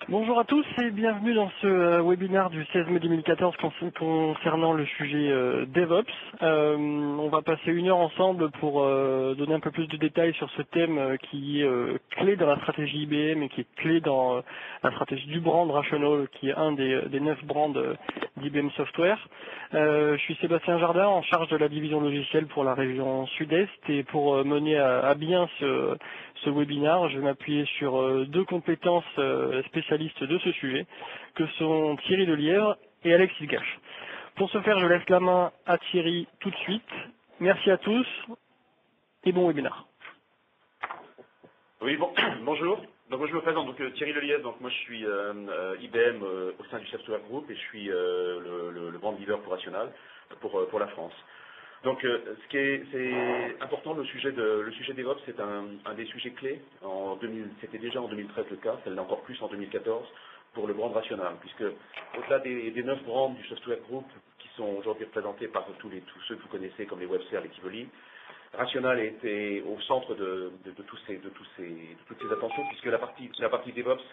Bonjour à tous et bienvenue dans ce webinaire du 16 mai 2014 concernant le sujet DevOps. On va passer une heure ensemble pour donner un peu plus de détails sur ce thème qui est clé dans la stratégie IBM et qui est clé dans la stratégie du brand Rational, qui est un des 9 brands d'IBM Software. Je suis Sébastien Jardin, en charge de la division logicielle pour la région Sud-Est, et pour mener à bien ce webinaire, je vais m'appuyer sur deux compétences spécialistes de ce sujet, que sont Thierry Lelièvre et Alexis Gache. Pour ce faire, je laisse la main à Thierry tout de suite. Merci à tous et bon webinaire. Oui, bon, bonjour. Donc moi je me présente, Thierry Lelièvre, donc moi je suis IBM au sein du Software Group et je suis le brand leader pour Rational pour la France. Donc c'est important, le sujet DevOps, c'est un des sujets clés. C'était déjà en 2013 le cas, ça l'est encore plus en 2014 pour le brand Rational, puisque au-delà des 9 brands du Software Group qui sont aujourd'hui représentés par tous ceux que vous connaissez comme les WebSphere et Tivoli, Rational était au centre de toutes ces attentions, puisque la partie DevOps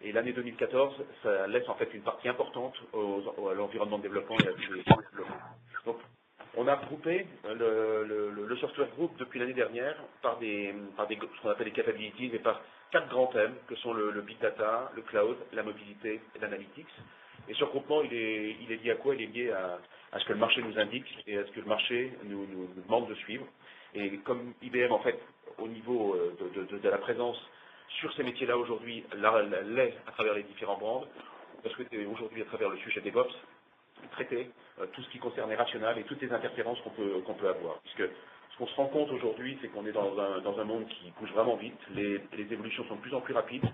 et l'année 2014, ça laisse en fait une partie importante à l'environnement de développement et à tous les développements. Donc, on a regroupé le software group depuis l'année dernière par ce qu'on appelle les capabilities et par 4 grands thèmes que sont le big data, le cloud, la mobilité et l'analytics. Et ce regroupement, il est lié à quoi? Il est lié à ce que le marché nous indique et à ce que le marché nous demande de suivre. Et comme IBM, en fait, au niveau de la présence sur ces métiers-là aujourd'hui, l'est à travers les différents brands, on a souhaité aujourd'hui, à travers le sujet DevOps, traiter tout ce qui concerne les Rational et toutes les interférences qu'on peut avoir. Puisque ce qu'on se rend compte aujourd'hui, c'est qu'on est dans un monde qui bouge vraiment vite, les évolutions sont de plus en plus rapides,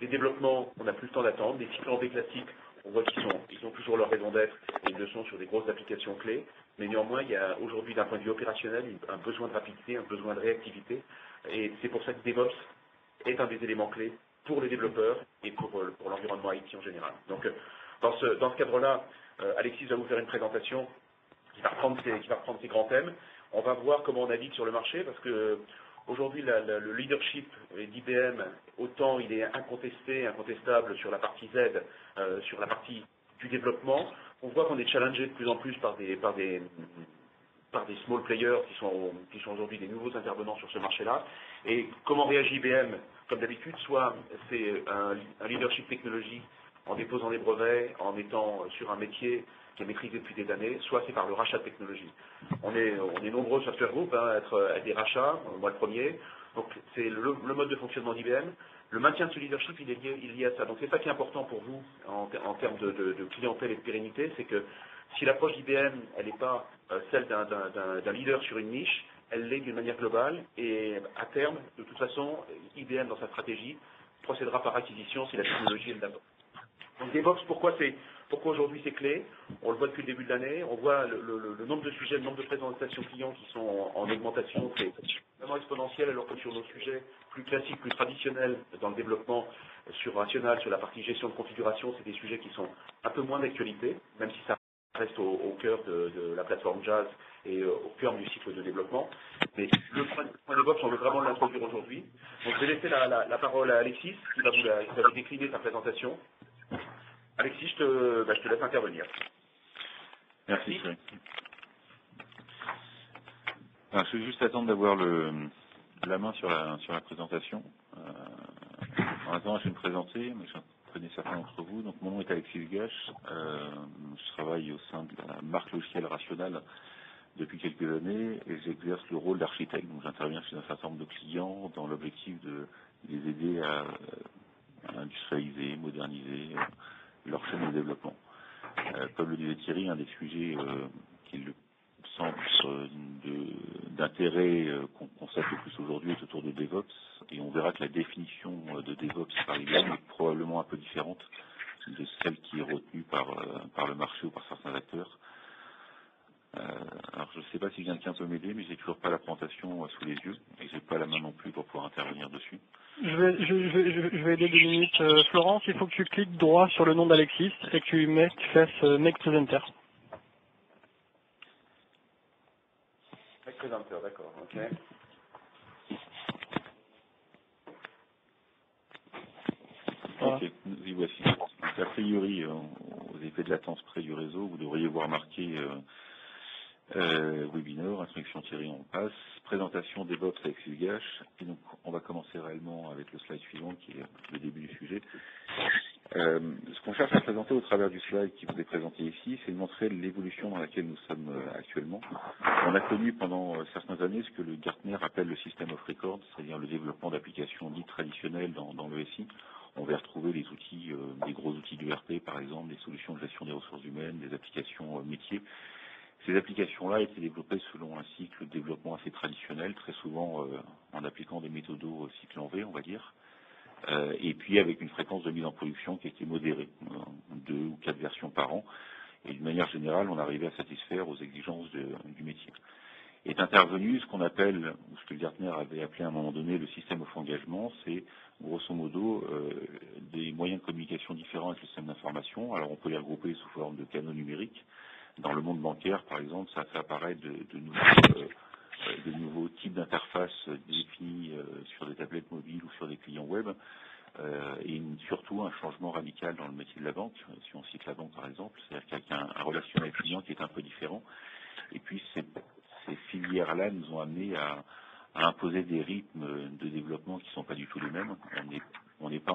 les développements, on n'a plus le temps d'attendre, les cycles en V classiques, on voit qu'ils ont toujours leur raison d'être et ils le sont sur des grosses applications clés, mais néanmoins, il y a aujourd'hui, d'un point de vue opérationnel, un besoin de rapidité, un besoin de réactivité, et c'est pour ça que DevOps est un des éléments clés pour les développeurs et pour l'environnement IT en général. Donc, dans ce cadre-là, Alexis va vous faire une présentation qui va reprendre ces grands thèmes. On va voir comment on navigue sur le marché, parce que aujourd'hui, le leadership d'IBM, autant il est incontestable sur la partie Z, sur la partie du développement. On voit qu'on est challengé de plus en plus par des small players qui sont aujourd'hui des nouveaux intervenants sur ce marché-là. Et comment réagit IBM? Comme d'habitude, soit c'est un leadership technologique en déposant des brevets, en étant sur un métier qui est maîtrisé depuis des années, soit c'est par le rachat de technologie. On est nombreux Software Group à être des rachats, moi le premier. Donc c'est le mode de fonctionnement d'IBM. Le maintien de ce leadership, il est lié à ça. Donc c'est ça qui est important pour vous en termes de clientèle et de pérennité, c'est que si l'approche d'IBM, elle n'est pas celle d'un leader sur une niche, elle l'est d'une manière globale et à terme, de toute façon, IBM dans sa stratégie procédera par acquisition si la technologie est d'abord. Donc DevOps, pourquoi aujourd'hui c'est clé? On le voit depuis le début de l'année, on voit le nombre de sujets, le nombre de présentations clients qui sont en augmentation, c'est vraiment exponentiel, alors que sur nos sujets plus classiques, plus traditionnels dans le développement, sur Rational, sur la partie gestion de configuration, c'est des sujets qui sont un peu moins d'actualité, même si ça reste au cœur de la plateforme Jazz et au cœur du cycle de développement. Mais le point DevOps, on veut vraiment l'introduire aujourd'hui. Donc je vais laisser la parole à Alexis, qui va vous décliner sa présentation. Alexis, je te laisse intervenir. Merci. Alors, je vais juste attendre d'avoir la main sur la présentation. En attendant, je vais me présenter, mais je connais certains d'entre vous. Donc, mon nom est Alexis Gache. Je travaille au sein de la marque logicielle Rational depuis quelques années et j'exerce le rôle d'architecte. Donc, j'interviens chez un certain nombre de clients dans l'objectif de les aider à industrialiser, moderniser leur chaîne de développement. Comme le disait Thierry, un des sujets qui est le centre d'intérêt qu'on constate le plus aujourd'hui est autour de DevOps, et on verra que la définition de DevOps par IBM est probablement un peu différente de celle qui est retenue par le marché ou par certains acteurs. Alors je ne sais pas si quelqu'un peut m'aider, mais j'ai toujours pas la présentation sous les yeux et j'ai pas la main non plus pour pouvoir intervenir dessus. Je vais aider 2 minutes. Florence, il faut que tu cliques droit sur le nom d'Alexis et que tu fasses Make Presenter. Make Presenter, d'accord, ok. Voilà. Ok, nous y voici. Donc, a priori, aux effets de latence près du réseau, vous devriez voir marqué webinaire, instruction tirée en passe, présentation des DevOps avec Silgash. Et donc, on va commencer réellement avec le slide suivant, qui est le début du sujet. Ce qu'on cherche à présenter au travers du slide qui vous est présenté ici, c'est de montrer l'évolution dans laquelle nous sommes actuellement. On a connu pendant certaines années ce que le Gartner appelle le System of Record, c'est-à-dire le développement d'applications dites traditionnelles dans le SI. On va retrouver les outils, des gros outils du RP par exemple, des solutions de gestion des ressources humaines, des applications métiers. Ces applications-là étaient développées selon un cycle de développement assez traditionnel, très souvent en appliquant des méthodos cycle en V, on va dire. Et puis avec une fréquence de mise en production qui était modérée, 2 ou 4 versions par an, et d'une manière générale, on arrivait à satisfaire aux exigences du métier. Est intervenu ce qu'on appelle, ou ce que Gartner avait appelé à un moment donné le système of engagement, c'est grosso modo des moyens de communication différents avec le système d'information. Alors on peut les regrouper sous forme de canaux numériques. Dans le monde bancaire, par exemple, ça fait apparaître de nouveaux types d'interfaces définis sur des tablettes mobiles ou sur des clients web, et surtout un changement radical dans le métier de la banque, si on cite la banque par exemple, c'est-à-dire qu'il y a un relationnel client qui est un peu différent, et puis ces filières-là nous ont amené à imposer des rythmes de développement qui ne sont pas du tout les mêmes. On n'est pas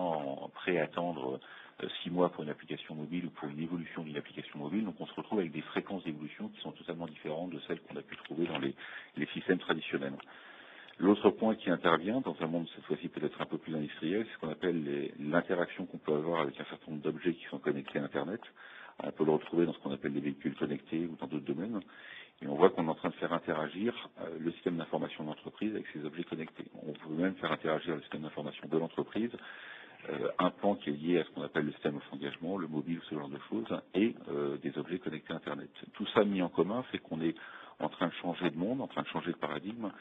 prêt à attendre 6 mois pour une application mobile ou pour une évolution d'une application mobile, donc on se retrouve avec des fréquences d'évolution qui sont totalement différentes de celles qu'on a pu trouver dans les systèmes traditionnels. L'autre point qui intervient dans un monde cette fois-ci peut-être un peu plus industriel, c'est ce qu'on appelle l'interaction qu'on peut avoir avec un certain nombre d'objets qui sont connectés à Internet. On peut le retrouver dans ce qu'on appelle les véhicules connectés ou dans d'autres domaines. Et on voit qu'on est en train de faire interagir le système d'information de l'entreprise avec ces objets connectés. On peut même faire interagir le système d'information de l'entreprise, un pan qui est lié à ce qu'on appelle le système of engagement, le mobile, ce genre de choses, et des objets connectés à Internet. Tout ça mis en commun fait qu'on est en train de changer de monde, en train de changer de paradigme,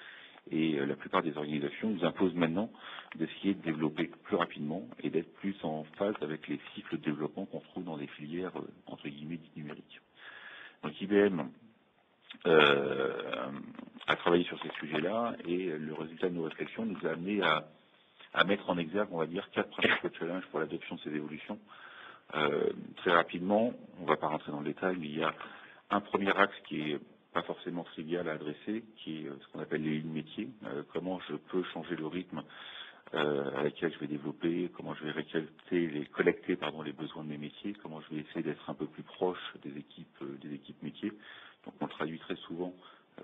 et la plupart des organisations nous imposent maintenant d'essayer de développer plus rapidement et d'être plus en phase avec les cycles de développement qu'on trouve dans des filières entre guillemets dites numériques. Donc IBM a travaillé sur ces sujets-là et le résultat de nos réflexions nous a amené à mettre en exergue, on va dire, 4 principaux challenges pour l'adoption de ces évolutions. Très rapidement, on ne va pas rentrer dans le détail, mais il y a un premier axe qui est pas forcément trivial à adresser, qui est ce qu'on appelle les lignes métiers. Comment je peux changer le rythme avec lequel je vais développer, comment je vais collecter les besoins de mes métiers, comment je vais essayer d'être un peu plus proche des équipes métiers. Donc on traduit très souvent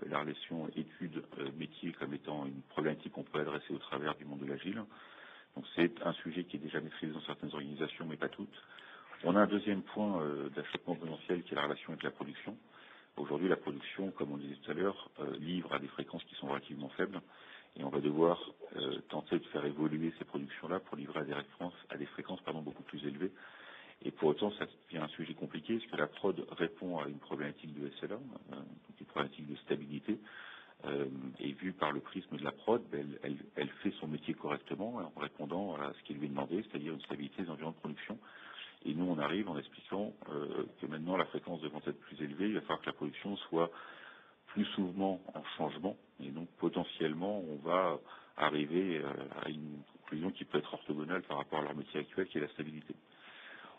la relation études-métier comme étant une problématique qu'on peut adresser au travers du monde de l'agile. Donc c'est un sujet qui est déjà maîtrisé dans certaines organisations, mais pas toutes. On a un deuxième point d'achoppement potentiel qui est la relation avec la production. Aujourd'hui, la production, comme on disait tout à l'heure, livre à des fréquences qui sont relativement faibles et on va devoir tenter de faire évoluer ces productions-là pour livrer à des fréquences beaucoup plus élevées. Et pour autant, ça devient un sujet compliqué parce que la prod répond à une problématique de SLA, une problématique de stabilité, et vue par le prisme de la prod, elle fait son métier correctement en répondant à ce qui lui est demandé, c'est-à-dire une stabilité des environnements de production. Et nous, on arrive en expliquant que maintenant, la fréquence devant être plus élevée, il va falloir que la production soit plus souvent en changement. Et donc, potentiellement, on va arriver à une conclusion qui peut être orthogonale par rapport à leur métier actuel, qui est la stabilité.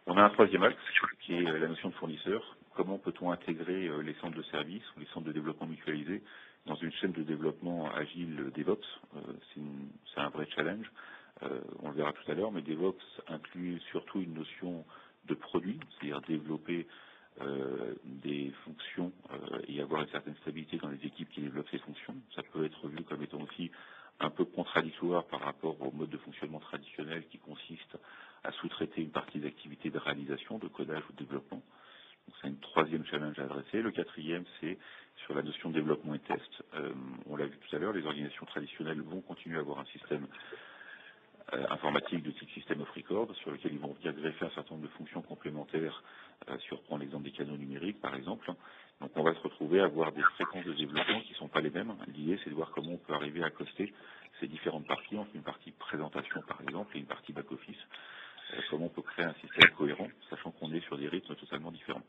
On a un troisième axe, qui est la notion de fournisseur. Comment peut-on intégrer les centres de services ou les centres de développement mutualisés dans une chaîne de développement agile DevOps? C'est un vrai challenge. On le verra tout à l'heure, mais DevOps inclut surtout une notion de produit, c'est-à-dire développer des fonctions et avoir une certaine stabilité dans les équipes qui développent ces fonctions. Ça peut être vu comme étant aussi un peu contradictoire par rapport au mode de fonctionnement traditionnel qui consiste à sous-traiter une partie des activités de réalisation, de codage ou de développement. Donc c'est un troisième challenge à adresser. Le quatrième, c'est sur la notion de développement et test. On l'a vu tout à l'heure, les organisations traditionnelles vont continuer à avoir un système informatique de type système of record, sur lequel ils vont venir greffer un certain nombre de fonctions complémentaires, sur prendre l'exemple des canaux numériques par exemple. Donc on va se retrouver à avoir des fréquences de développement qui ne sont pas les mêmes. L'idée c'est de voir comment on peut arriver à accoster ces différentes parties, entre une partie présentation par exemple et une partie back-office, comment on peut créer un système cohérent, sachant qu'on est sur des rythmes totalement différents.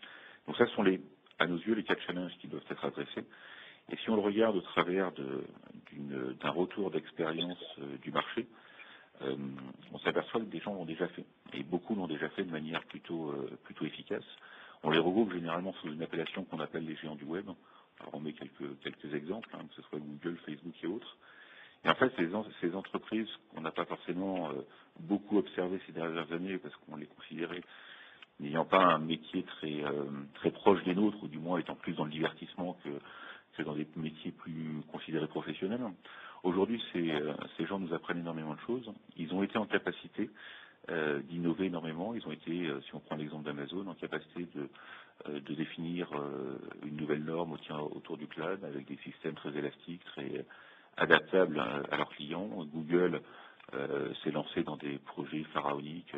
Donc ça sont à nos yeux les 4 challenges qui doivent être adressés. Et si on le regarde au travers d'un retour d'expérience du marché, on s'aperçoit que des gens l'ont déjà fait, et beaucoup l'ont déjà fait de manière plutôt efficace. On les regroupe généralement sous une appellation qu'on appelle les géants du web. Alors on met quelques exemples, que ce soit Google, Facebook et autres. Et en fait, ces entreprises qu'on n'a pas forcément beaucoup observées ces dernières années parce qu'on les considérait n'ayant pas un métier très proche des nôtres, ou du moins étant plus dans le divertissement que dans des métiers plus considérés professionnels. Aujourd'hui, ces gens nous apprennent énormément de choses. Ils ont été en capacité d'innover énormément. Ils ont été, si on prend l'exemple d'Amazon, en capacité de définir une nouvelle norme autour du cloud avec des systèmes très élastiques, très adaptables à leurs clients. Google s'est lancé dans des projets pharaoniques,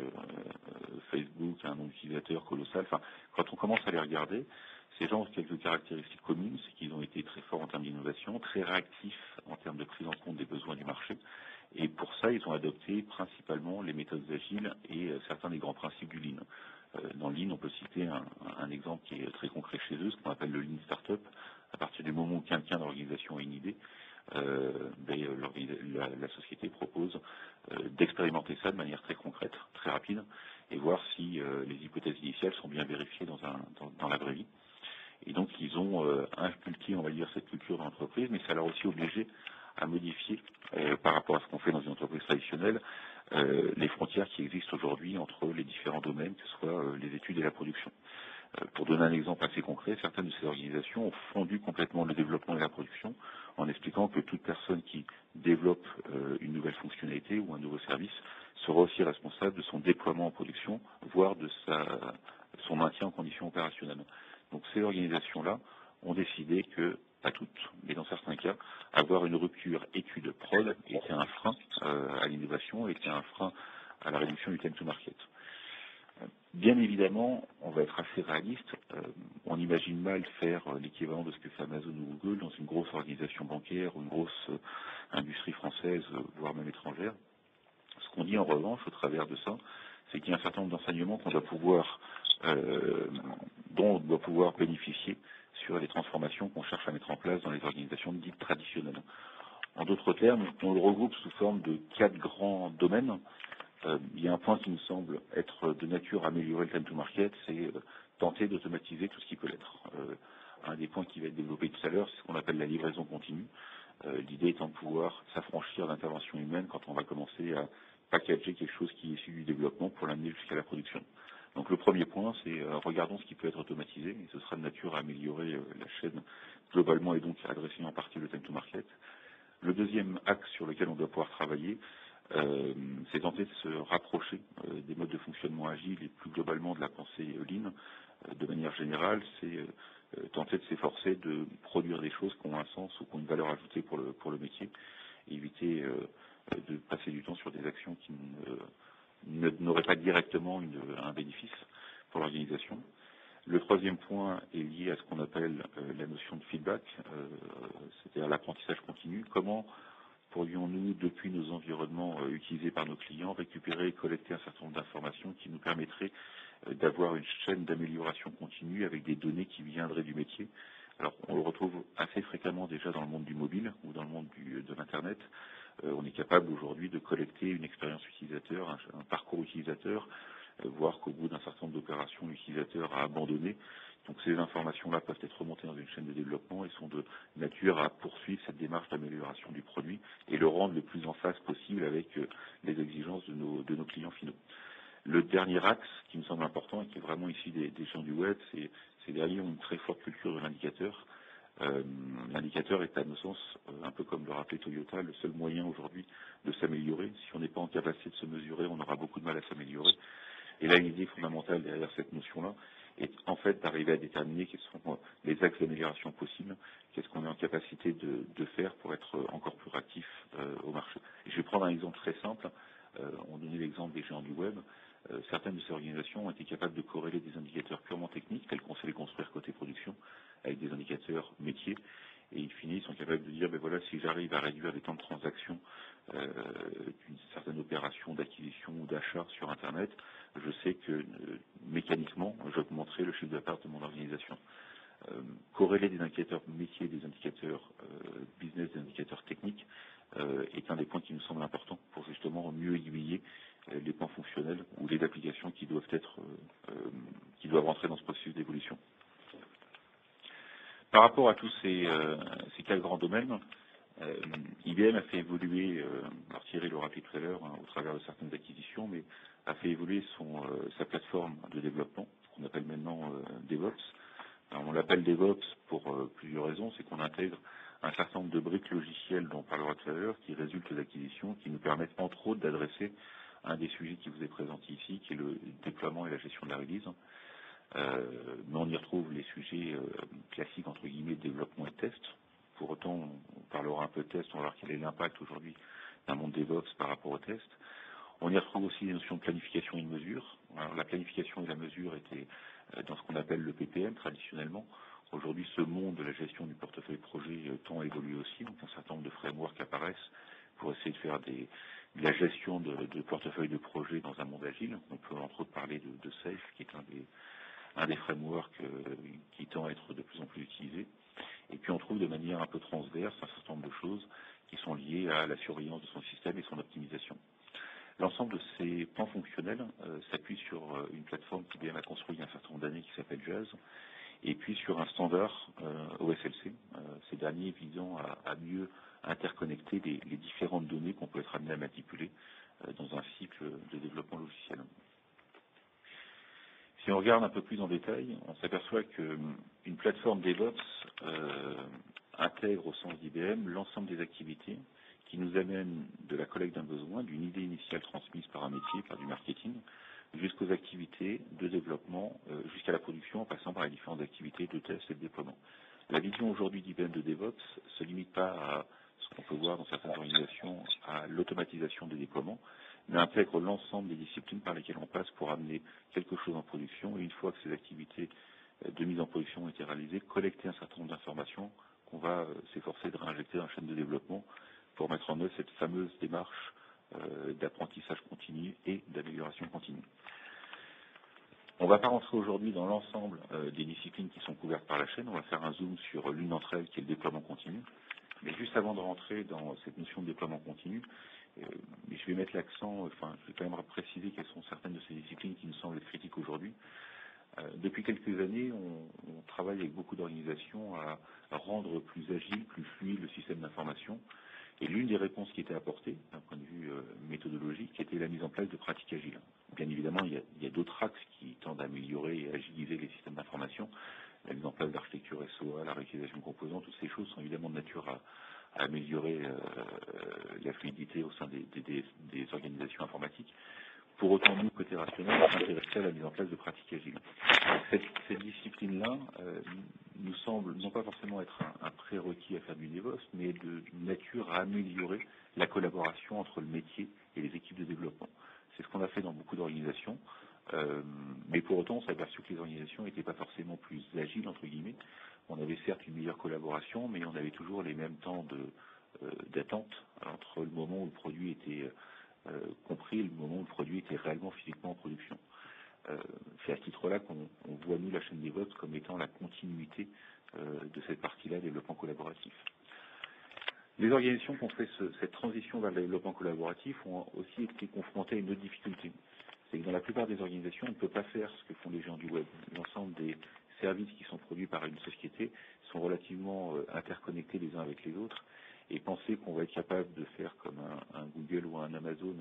Facebook a un nombre d'utilisateurs colossal. Enfin, quand on commence à les regarder, ces gens ont quelques caractéristiques communes, c'est qu'ils ont été très forts en termes d'innovation, très réactifs en termes de prise en compte des besoins du marché. Et pour ça, ils ont adopté principalement les méthodes agiles et certains des grands principes du Lean. Dans le Lean, on peut citer un exemple qui est très concret chez eux, ce qu'on appelle le Lean Startup. À partir du moment où quelqu'un dans l'organisation a une idée, la société propose d'expérimenter ça de manière très concrète, très rapide, et voir si les hypothèses initiales sont bien vérifiées dans la vraie vie. Et donc, ils ont inculqué, on va dire, cette culture dans l'entreprise, mais ça leur a aussi obligé à modifier, par rapport à ce qu'on fait dans une entreprise traditionnelle, les frontières qui existent aujourd'hui entre les différents domaines, que ce soit les études et la production. Pour donner un exemple assez concret, certaines de ces organisations ont fondu complètement le développement et la production en expliquant que toute personne qui développe une nouvelle fonctionnalité ou un nouveau service sera aussi responsable de son déploiement en production, voire de son maintien en conditions opérationnelles. Donc ces organisations-là ont décidé que, pas toutes, mais dans certains cas, avoir une rupture étude-prod était un frein à l'innovation, était un frein à la réduction du time to market. Bien évidemment, on va être assez réaliste. On imagine mal faire l'équivalent de ce que fait Amazon ou Google dans une grosse organisation bancaire ou une grosse industrie française, voire même étrangère. Ce qu'on dit en revanche au travers de ça, c'est qu'il y a un certain nombre d'enseignements dont on doit pouvoir bénéficier sur les transformations qu'on cherche à mettre en place dans les organisations dites traditionnelles. En d'autres termes, on le regroupe sous forme de 4 grands domaines. Il y a un point qui me semble être de nature à améliorer le time to market, c'est tenter d'automatiser tout ce qui peut l'être. Un des points qui va être développé tout à l'heure, c'est ce qu'on appelle la livraison continue. L'idée étant de pouvoir s'affranchir d'intervention humaine quand on va commencer à packager quelque chose qui est issu du développement pour l'amener jusqu'à la production. Donc le premier point, c'est regardons ce qui peut être automatisé, et ce sera de nature à améliorer la chaîne globalement et donc adresser en partie le time to market. Le deuxième axe sur lequel on doit pouvoir travailler, c'est tenter de se rapprocher des modes de fonctionnement agiles et plus globalement de la pensée Lean. De manière générale, c'est tenter de s'efforcer de produire des choses qui ont un sens ou qui ont une valeur ajoutée pour le métier, et éviter de passer du temps sur des actions qui n'auraient pas directement un bénéfice pour l'organisation. Le troisième point est lié à ce qu'on appelle la notion de feedback, c'est-à-dire l'apprentissage continu. Comment pourrions-nous, depuis nos environnements utilisés par nos clients, récupérer et collecter un certain nombre d'informations qui nous permettraient d'avoir une chaîne d'amélioration continue avec des données qui viendraient du métier. Alors, on le retrouve assez fréquemment déjà dans le monde du mobile ou dans le monde de l'Internet. On est capable aujourd'hui de collecter une expérience utilisateur, un parcours utilisateur, voir qu'au bout d'un certain nombre d'opérations, l'utilisateur a abandonné. Donc ces informations-là peuvent être remontées dans une chaîne de développement et sont de nature à poursuivre cette démarche d'amélioration du produit et le rendre le plus en phase possible avec les exigences de nos clients finaux. Le dernier axe qui me semble important et qui est vraiment ici des gens du web, c'est derrière une très forte culture de l'indicateur. L'indicateur est à nos sens, un peu comme le rappelait Toyota, le seul moyen aujourd'hui de s'améliorer. Si on n'est pas en capacité de se mesurer, on aura beaucoup de mal à s'améliorer. Et là, l'idée fondamentale derrière cette notion-là est en fait d'arriver à déterminer quels sont les axes d'amélioration possibles, qu'est-ce qu'on est en capacité de faire pour être encore plus réactif au marché. Et je vais prendre un exemple très simple. On donnait l'exemple des géants du web. Certaines de ces organisations ont été capables de corréler des indicateurs purement techniques, tels qu'on sait les construire côté production, avec des indicateurs métiers. Et in fine, ils sont capables de dire, ben voilà, si j'arrive à réduire les temps de transaction d'une certaine opération d'acquisition ou d'achat sur Internet, je sais que mécaniquement, j'augmenterai le chiffre d'affaires de mon organisation. Corréler des indicateurs métiers, des indicateurs business, des indicateurs techniques est un des points qui nous semble important pour justement mieux aiguiller fonctionnels ou l'aide d'application qui doivent rentrer dans ce processus d'évolution. Par rapport à tous ces 4 grands domaines, IBM a fait évoluer, alors Thierry le rappelait tout à l'heure, au travers de certaines acquisitions, mais a fait évoluer sa plateforme de développement, qu'on appelle maintenant DevOps. Alors, on l'appelle DevOps pour plusieurs raisons, c'est qu'on intègre un certain nombre de briques logicielles dont on parlera tout à l'heure, qui résultent d'acquisitions, qui nous permettent entre autres d'adresser un des sujets qui vous est présenté ici, qui est le déploiement et la gestion de la release. Mais on y retrouve les sujets classiques entre guillemets de développement et de test. Pour autant, on parlera un peu de test, on va voir quel est l'impact aujourd'hui d'un monde DevOps par rapport au test. On y retrouve aussi les notions de planification et de mesure. Alors, la planification et la mesure étaient dans ce qu'on appelle le PPM traditionnellement. Aujourd'hui, ce monde de la gestion du portefeuille projet tend à évoluer aussi, donc un certain nombre de frameworks apparaissent pour essayer de faire de la gestion de portefeuille de projet dans un monde agile. On peut entre autres parler de SAFe, qui est un des frameworks qui tend à être de plus en plus utilisé. Et puis on trouve de manière un peu transverse un certain nombre de choses qui sont liées à la surveillance de son système et son optimisation. L'ensemble de ces plans fonctionnels s'appuie sur une plateforme qu'IBM a construite il y a un certain nombre d'années qui s'appelle Jazz, et puis sur un standard OSLC, ces derniers visant à mieux interconnecter les différentes données qu'on peut être amené à manipuler dans un cycle de développement logiciel. Si on regarde un peu plus en détail, on s'aperçoit qu'une plateforme DevOps intègre au sens d'IBM l'ensemble des activités qui nous amènent de la collecte d'un besoin, d'une idée initiale transmise par un métier, par du marketing, jusqu'aux activités de développement, jusqu'à la production, en passant par les différentes activités de test et de déploiement. La vision aujourd'hui d'IBM de DevOps ne se limite pas à ce qu'on peut voir dans certaines organisations, à l'automatisation des déploiements, mais intègre l'ensemble des disciplines par lesquelles on passe pour amener quelque chose en production, et une fois que ces activités de mise en production ont été réalisées, collecter un certain nombre d'informations qu'on va s'efforcer de réinjecter dans la chaîne de développement pour mettre en œuvre cette fameuse démarche d'apprentissage continu et d'amélioration continue. On ne va pas rentrer aujourd'hui dans l'ensemble des disciplines qui sont couvertes par la chaîne, on va faire un zoom sur l'une d'entre elles qui est le déploiement continu. Mais juste avant de rentrer dans cette notion de déploiement continu, je vais mettre l'accent, je vais quand même préciser quelles sont certaines de ces disciplines qui nous semblent être critiques aujourd'hui. Depuis quelques années, on travaille avec beaucoup d'organisations à rendre plus agile, plus fluide le système d'information. Et l'une des réponses qui était apportée, d'un point de vue méthodologique, était la mise en place de pratiques agiles. Bien évidemment, il y a d'autres axes qui tendent à améliorer et à agiliser les systèmes d'information. La mise en place d'architecture SOA, la réutilisation de composants, toutes ces choses sont évidemment de nature à améliorer la fluidité au sein des organisations informatiques. Pour autant, nous, côté rationnel, on s'intéressait à la mise en place de pratiques agiles. Cette discipline-là nous semble non pas forcément être un prérequis à faire du DevOps, mais de nature à améliorer la collaboration entre le métier et les équipes de développement. C'est ce qu'on a fait dans beaucoup d'organisations, mais pour autant, on s'est aperçu que les organisations n'étaient pas forcément plus agiles, entre guillemets. On avait certes une meilleure collaboration, mais on avait toujours les mêmes temps d'attente entre le moment où le produit était compris le moment où le produit était réellement physiquement en production. C'est à ce titre-là qu'on voit, nous, la chaîne DevOps comme étant la continuité de cette partie-là, développement collaboratif. Les organisations qui ont fait cette transition vers le développement collaboratif ont aussi été confrontées à une autre difficulté. C'est que dans la plupart des organisations, on ne peut pas faire ce que font les géants du web. L'ensemble des services qui sont produits par une société sont relativement interconnectés les uns avec les autres. Et penser qu'on va être capable de faire comme un Google ou un Amazon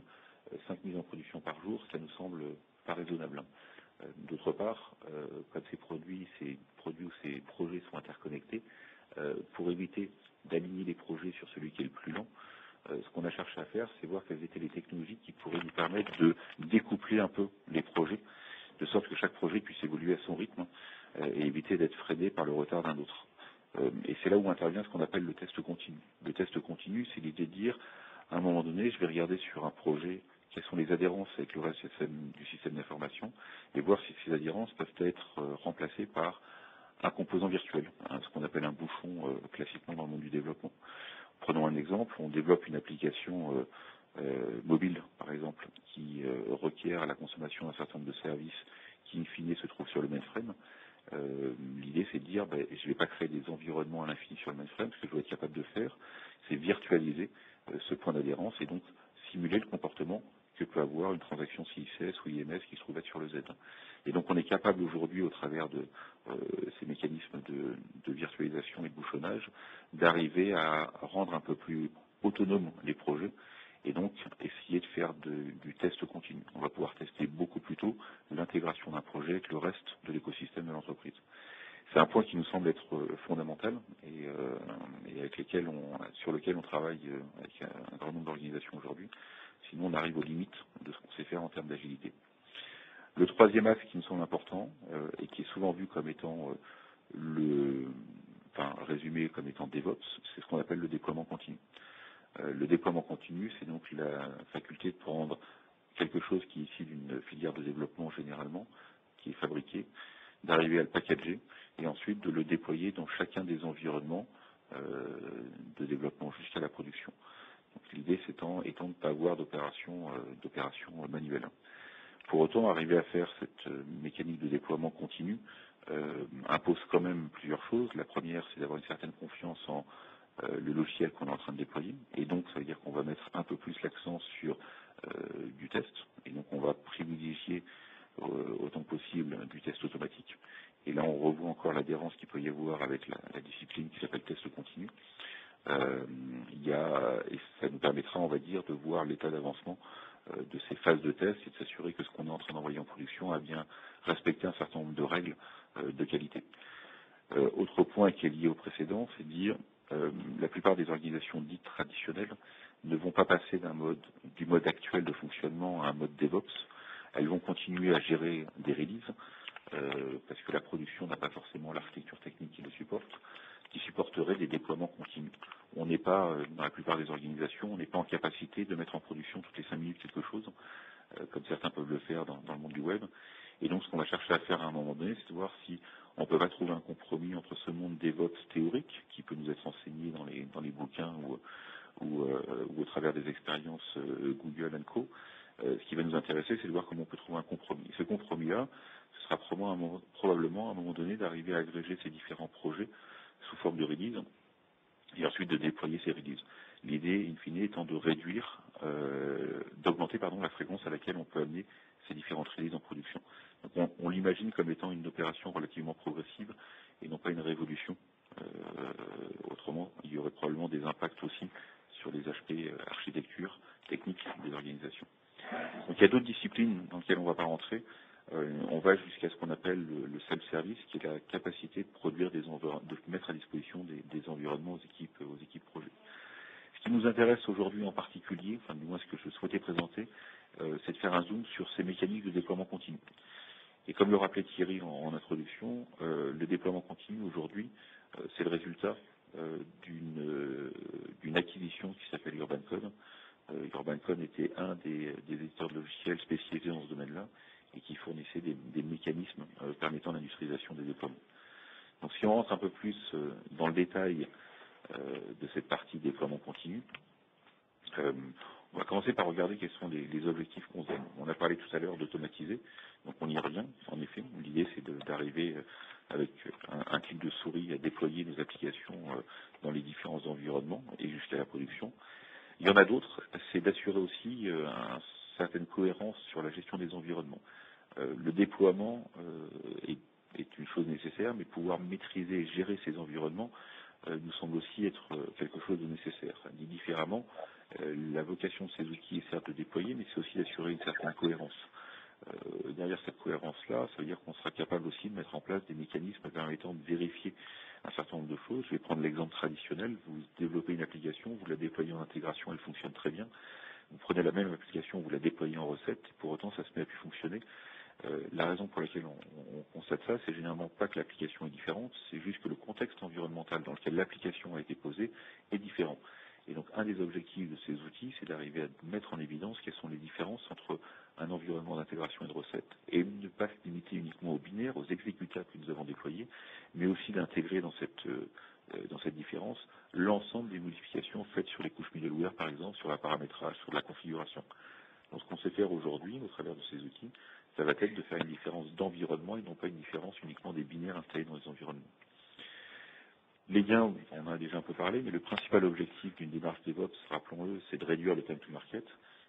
5 mises en production par jour, ça nous semble pas raisonnable. D'autre part, quand ces produits ou ces projets sont interconnectés, pour éviter d'aligner les projets sur celui qui est le plus lent, ce qu'on a cherché à faire, c'est voir quelles étaient les technologies qui pourraient nous permettre de découpler un peu les projets, de sorte que chaque projet puisse évoluer à son rythme et éviter d'être freiné par le retard d'un autre. Et c'est là où intervient ce qu'on appelle le test continu. Le test continu, c'est l'idée de dire, à un moment donné, je vais regarder sur un projet quelles sont les adhérences avec le reste du système d'information et voir si ces adhérences peuvent être remplacées par un composant virtuel, ce qu'on appelle un bouchon classiquement dans le monde du développement. Prenons un exemple, on développe une application mobile, par exemple, qui requiert la consommation d'un certain nombre de services qui, in fine, se trouvent sur le mainframe. L'idée, c'est de dire, je ne vais pas créer des environnements à l'infini sur le mainframe. Ce que je dois être capable de faire, c'est virtualiser ce point d'adhérence et donc simuler le comportement que peut avoir une transaction CICS ou IMS qui se trouve être sur le Z. Et donc on est capable aujourd'hui, au travers de ces mécanismes de virtualisation et de bouchonnage, d'arriver à rendre un peu plus autonomes les projets et donc essayer de faire du test continu. On va pouvoir tester beaucoup plus tôt l'intégration d'un projet avec le reste de l'écosystème de l'entreprise. C'est un point qui nous semble être fondamental et sur lequel on travaille avec un grand nombre d'organisations aujourd'hui. Sinon, on arrive aux limites de ce qu'on sait faire en termes d'agilité. Le troisième axe qui me semble important et qui est souvent vu comme étant résumé comme étant DevOps, c'est ce qu'on appelle le déploiement continu. Le déploiement continu, c'est donc la faculté de prendre quelque chose qui est issu d'une filière de développement généralement, qui est fabriqué, d'arriver à le packager et ensuite de le déployer dans chacun des environnements de développement jusqu'à la production. Donc, l'idée étant de ne pas avoir d'opération manuelle. Pour autant, arriver à faire cette mécanique de déploiement continu impose quand même plusieurs choses. La première, c'est d'avoir une certaine confiance en le logiciel qu'on est en train de déployer. Et donc, ça veut dire qu'on va mettre un peu plus l'accent sur du test. Et donc, on va privilégier autant que possible du test automatique. Et là, on revoit encore l'adhérence qu'il peut y avoir avec la discipline qui s'appelle test continu. Et ça nous permettra, on va dire, de voir l'état d'avancement de ces phases de test et de s'assurer que ce qu'on est en train d'envoyer en production a bien respecté un certain nombre de règles de qualité. Autre point qui est lié au précédent, c'est de dire la plupart des organisations dites traditionnelles ne vont pas passer du mode actuel de fonctionnement à un mode DevOps. Elles vont continuer à gérer des releases parce que la production n'a pas forcément l'architecture technique qui le supporte, qui supporterait des déploiements continus. On n'est pas, dans la plupart des organisations, on n'est pas en capacité de mettre en production toutes les 5 minutes quelque chose, comme certains peuvent le faire dans le monde du web. Et donc, ce qu'on va chercher à faire à un moment donné, c'est de voir si on peut pas trouver un compromis entre ce monde DevOps théorique, qui peut nous être enseigné dans les bouquins ou au travers des expériences Google & Co. Ce qui va nous intéresser, c'est de voir comment on peut trouver un compromis. Ce compromis-là, ce sera probablement à un moment donné d'arriver à agréger ces différents projets sous forme de release et ensuite de déployer ces releases. L'idée, in fine, étant de d'augmenter la fréquence à laquelle on peut amener ces différentes releases en production. Donc on l'imagine comme étant une opération relativement progressive et non pas une révolution. Autrement, il y aurait probablement des impacts aussi sur les aspects architecture, technique des organisations. Donc il y a d'autres disciplines dans lesquelles on ne va pas rentrer. On va jusqu'à ce qu'on appelle le self-service, qui est la capacité de produire de mettre à disposition des environnements aux équipes projets. Ce qui nous intéresse aujourd'hui en particulier, enfin du moins ce que je souhaitais présenter, c'est de faire un zoom sur ces mécaniques de déploiement continu. Et comme le rappelait Thierry en introduction, le déploiement continu aujourd'hui, c'est le résultat d'une acquisition qui s'appelle Urban Code. Urban Code était un des éditeurs de logiciels spécialisés dans ce domaine-là et qui fournissait des mécanismes permettant l'industrialisation des déploiements. Donc si on rentre un peu plus dans le détail de cette partie déploiement continu, on va commencer par regarder quels sont les objectifs qu'on donne. On a parlé tout à l'heure d'automatiser, donc on y revient, en effet. L'idée, c'est d'arriver avec un clic de souris à déployer nos applications dans les différents environnements et jusqu'à la production. Il y en a d'autres, c'est d'assurer aussi une certaine cohérence sur la gestion des environnements. Le déploiement est une chose nécessaire, mais pouvoir maîtriser et gérer ces environnements nous semble aussi être quelque chose de nécessaire. Dit différemment, la vocation de ces outils est certes de déployer, mais c'est aussi d'assurer une certaine cohérence. Derrière cette cohérence-là, ça veut dire qu'on sera capable aussi de mettre en place des mécanismes permettant de vérifier un certain nombre de choses. Je vais prendre l'exemple traditionnel. Vous développez une application, vous la déployez en intégration, elle fonctionne très bien. Vous prenez la même application, vous la déployez en recette, et pour autant ça se met à plus fonctionner. La raison pour laquelle on constate ça, c'est généralement pas que l'application est différente, c'est juste que le contexte environnemental dans lequel l'application a été posée est différent. Et donc un des objectifs de ces outils, c'est d'arriver à mettre en évidence quelles sont les différences entre un environnement d'intégration et de recette, et ne pas se limiter uniquement aux binaires, aux exécutables que nous avons déployés, mais aussi d'intégrer dans cette différence l'ensemble des modifications faites sur les couches middleware, par exemple, sur la paramétrage, sur la configuration. Donc ce qu'on sait faire aujourd'hui, au travers de ces outils, ça va être de faire une différence d'environnement et non pas une différence uniquement des binaires installés dans les environnements. Les gains, on en a déjà un peu parlé, mais le principal objectif d'une démarche DevOps, rappelons-le, c'est de réduire le time to market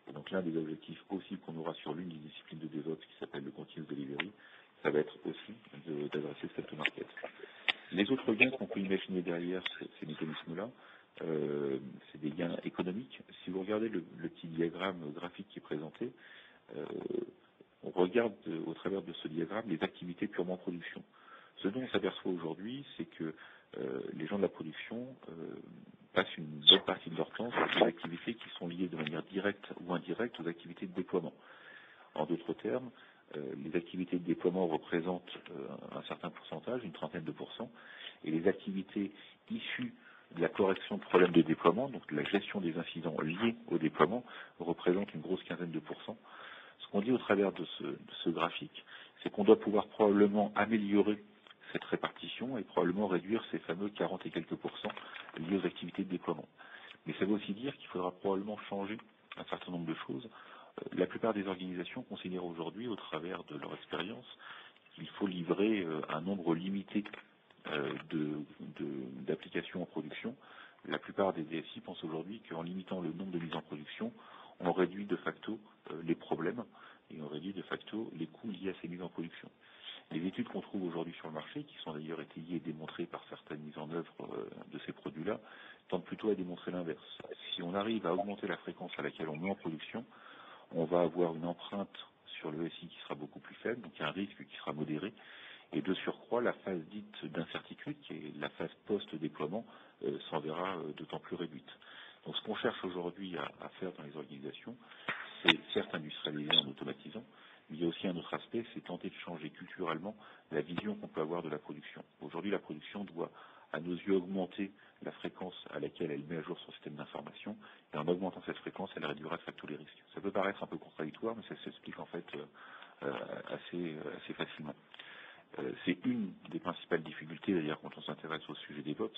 Et donc l'un des objectifs aussi qu'on aura sur l'une des disciplines de DevOps qui s'appelle le Continuous Delivery, ça va être aussi d'adresser cette market. Les autres gains qu'on peut imaginer derrière ces mécanismes-là, c'est des gains économiques. Si vous regardez le petit diagramme graphique qui est présenté, on regarde au travers de ce diagramme les activités purement production. Ce dont on s'aperçoit aujourd'hui, c'est que les gens de la production passent une bonne partie de leur temps sur des activités qui sont liées de manière directe ou indirecte aux activités de déploiement. En d'autres termes, les activités de déploiement représentent un certain pourcentage, une trentaine de pourcents, et les activités issues de la correction de problèmes de déploiement, donc de la gestion des incidents liés au déploiement, représentent une grosse quinzaine de pourcents. Ce qu'on dit au travers de ce graphique, c'est qu'on doit pouvoir probablement améliorer cette répartition et probablement réduire ces fameux 40 et quelques pourcents liés aux activités de déploiement. Mais ça veut aussi dire qu'il faudra probablement changer un certain nombre de choses. La plupart des organisations considèrent aujourd'hui, au travers de leur expérience, qu'il faut livrer un nombre limité d'applications en production. La plupart des DSI pensent aujourd'hui qu'en limitant le nombre de mises en production, on réduit de facto les problèmes et on réduit de facto les coûts liés à ces mises en production. Les études qu'on trouve aujourd'hui sur le marché, qui sont d'ailleurs étayées et démontrées par certaines mises en œuvre de ces produits-là, tentent plutôt à démontrer l'inverse. Si on arrive à augmenter la fréquence à laquelle on met en production, on va avoir une empreinte sur le SI qui sera beaucoup plus faible, donc un risque qui sera modéré, et de surcroît, la phase dite d'incertitude, qui est la phase post-déploiement, s'en verra d'autant plus réduite. Donc ce qu'on cherche aujourd'hui à faire dans les organisations, c'est certes industrialiser en automatisant, mais il y a aussi un autre aspect, c'est tenter de changer culturellement la vision qu'on peut avoir de la production. Aujourd'hui, la production doit, à nos yeux, augmenter la fréquence à laquelle elle met à jour son système d'information, et en augmentant cette fréquence, elle réduira de facto les risques. Ça peut paraître un peu contradictoire, mais ça s'explique en fait assez facilement. C'est une des principales difficultés, d'ailleurs, quand on s'intéresse au sujet DevOps.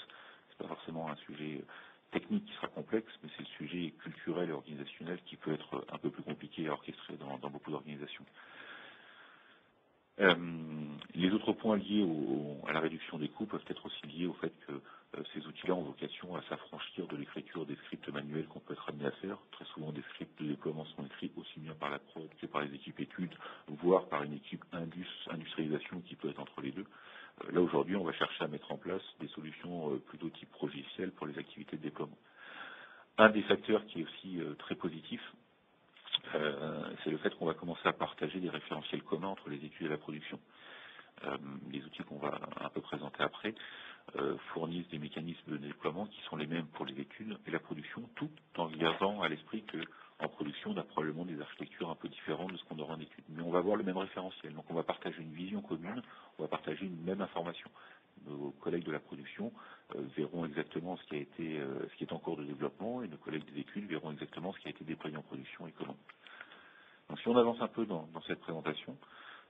C'est pas forcément un sujet technique qui sera complexe, mais c'est le sujet culturel et organisationnel qui peut être un peu plus compliqué à orchestrer dans beaucoup d'organisations. Les autres points liés à la réduction des coûts peuvent être aussi liés au fait que ces outils-là ont vocation à s'affranchir de l'écriture des scripts manuels qu'on peut être amené à faire. Très souvent, des scripts de déploiement sont écrits aussi bien par la prod que par les équipes études, voire par une équipe industrialisation qui peut être entre les deux. Là, aujourd'hui, on va chercher à mettre en place des solutions plutôt type logiciel pour les activités de déploiement. Un des facteurs qui est aussi très positif, c'est le fait qu'on va commencer à partager des référentiels communs entre les études et la production. Les outils qu'on va un peu présenter après fournissent des mécanismes de déploiement qui sont les mêmes pour les études et la production, tout en gardant à l'esprit qu'en production, on a probablement des architectures un peu différentes de ce qu'on aura en études. Mais on va avoir le même référentiel, donc on va partager une vision commune, on va partager une même information. Nos collègues de la production verront exactement ce qui est en cours de développement et nos collègues des études verront exactement ce qui a été déployé en production et comment. Donc si on avance un peu dans cette présentation,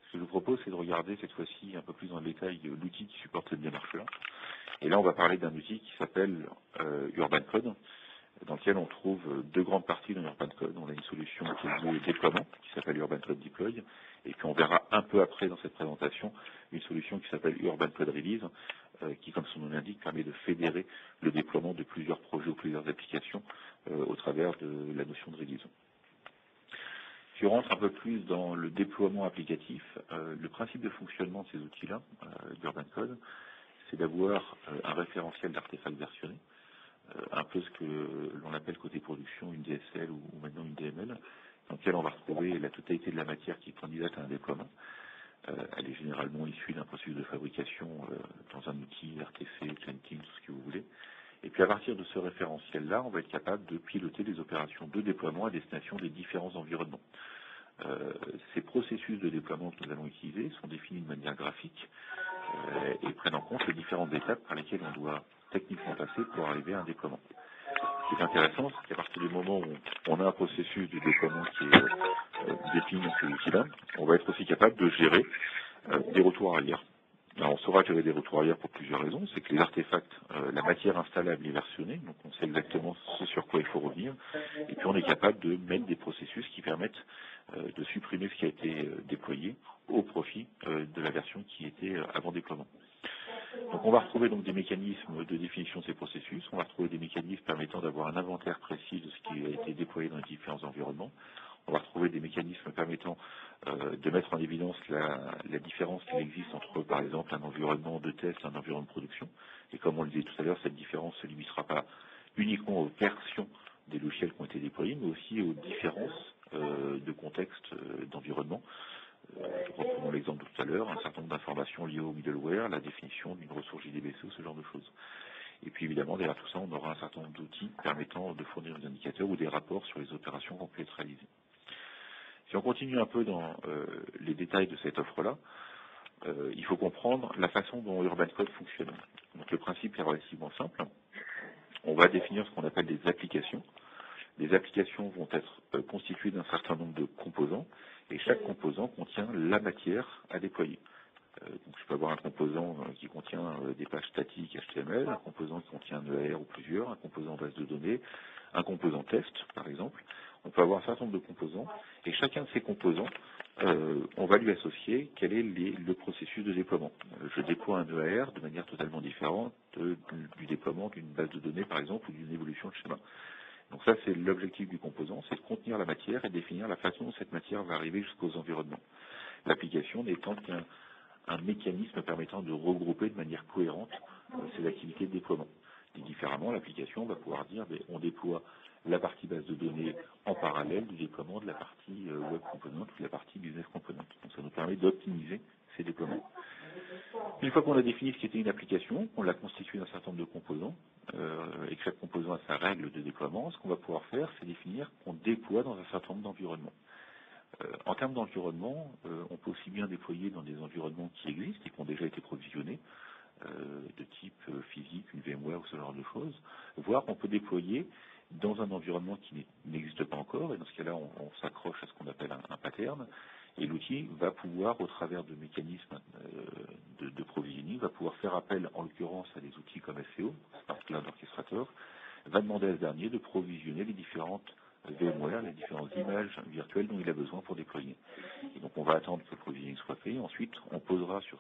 ce que je vous propose, c'est de regarder cette fois-ci un peu plus dans le détail l'outil qui supporte cette démarche-là. Et là, on va parler d'un outil qui s'appelle Urban Code, dans lequel on trouve deux grandes parties dans Urban Code. On a une solution qui est liée au déploiement, qui s'appelle Urban Code Deploy, et puis on verra un peu après dans cette présentation une solution qui s'appelle Urban Code Release, qui, comme son nom l'indique, permet de fédérer le déploiement de plusieurs projets ou plusieurs applications au travers de la notion de release. Si on rentre un peu plus dans le déploiement applicatif, le principe de fonctionnement de ces outils-là, d'Urban Code, c'est d'avoir un référentiel d'artefacts versionnés, un peu ce que l'on appelle côté production une DSL ou maintenant une DML, dans lequel on va retrouver la totalité de la matière qui candidate à un déploiement. Elle est généralement issue d'un processus de fabrication dans un outil RTC, Jenkins, tout ce que vous voulez. Et puis à partir de ce référentiel-là, on va être capable de piloter des opérations de déploiement à destination des différents environnements. Ces processus de déploiement que nous allons utiliser sont définis de manière graphique et prennent en compte les différentes étapes par lesquelles on doit techniquement passer pour arriver à un déploiement. Ce qui est intéressant, c'est qu'à partir du moment où on a un processus de déploiement qui est défini dans ces outils-là, on va être aussi capable de gérer des retours arrière. Alors, on saura gérer des retours arrière pour plusieurs raisons. C'est que les artefacts, la matière installable est versionnée, donc on sait exactement ce sur quoi il faut revenir. Et puis on est capable de mettre des processus qui permettent de supprimer ce qui a été déployé au profit de la version qui était avant déploiement. Donc on va retrouver donc des mécanismes de définition de ces processus, on va retrouver des mécanismes permettant d'avoir un inventaire précis de ce qui a été déployé dans les différents environnements. On va retrouver des mécanismes permettant de mettre en évidence la différence qu'il existe entre, par exemple, un environnement de test et un environnement de production. Et comme on le disait tout à l'heure, cette différence ne se limitera pas uniquement aux versions des logiciels qui ont été déployés, mais aussi aux différences de contexte d'environnement. Reprenons l'exemple de tout à l'heure, un certain nombre d'informations liées au middleware, la définition d'une ressource JDBC, ce genre de choses. Et puis évidemment, derrière tout ça, on aura un certain nombre d'outils permettant de fournir des indicateurs ou des rapports sur les opérations qui ont pu être réalisées. Si on continue un peu dans les détails de cette offre-là, il faut comprendre la façon dont Urban Code fonctionne. Donc le principe est relativement simple. On va définir ce qu'on appelle des applications. Les applications vont être constituées d'un certain nombre de composants, et chaque composant contient la matière à déployer. Donc je peux avoir un composant qui contient des pages statiques HTML, un composant qui contient un EAR ou plusieurs, un composant base de données, un composant test, par exemple. On peut avoir un certain nombre de composants, et chacun de ces composants, on va lui associer quel est le processus de déploiement. Je déploie un EAR de manière totalement différente du déploiement d'une base de données, par exemple, ou d'une évolution de schéma. Donc ça, c'est l'objectif du composant, c'est de contenir la matière et définir la façon dont cette matière va arriver jusqu'aux environnements. L'application n'étant qu'un mécanisme permettant de regrouper de manière cohérente ces activités de déploiement. Et différemment, l'application va pouvoir dire on déploie la partie base de données en parallèle du déploiement de la partie web component ou de la partie business component. Donc ça nous permet d'optimiser ces déploiements. Une fois qu'on a défini ce qu'était une application, on l'a constituée d'un certain nombre de composants, et que chaque composant a sa règle de déploiement, ce qu'on va pouvoir faire, c'est définir qu'on déploie dans un certain nombre d'environnements. En termes d'environnement, on peut aussi bien déployer dans des environnements qui existent et qui ont déjà été provisionnés, de type physique, une VMware ou ce genre de choses, voire on peut déployer dans un environnement qui n'existe pas encore, et dans ce cas-là, on s'accroche à ce qu'on appelle un pattern, et l'outil va pouvoir, au travers de mécanismes de provisioning, va pouvoir faire appel, en l'occurrence, à des outils comme SEO, Smart Cloud Orchestrator, va demander à ce dernier de provisionner les différentes VMware, les différentes images virtuelles dont il a besoin pour déployer. Et donc on va attendre que le provisioning soit fait, ensuite on posera sur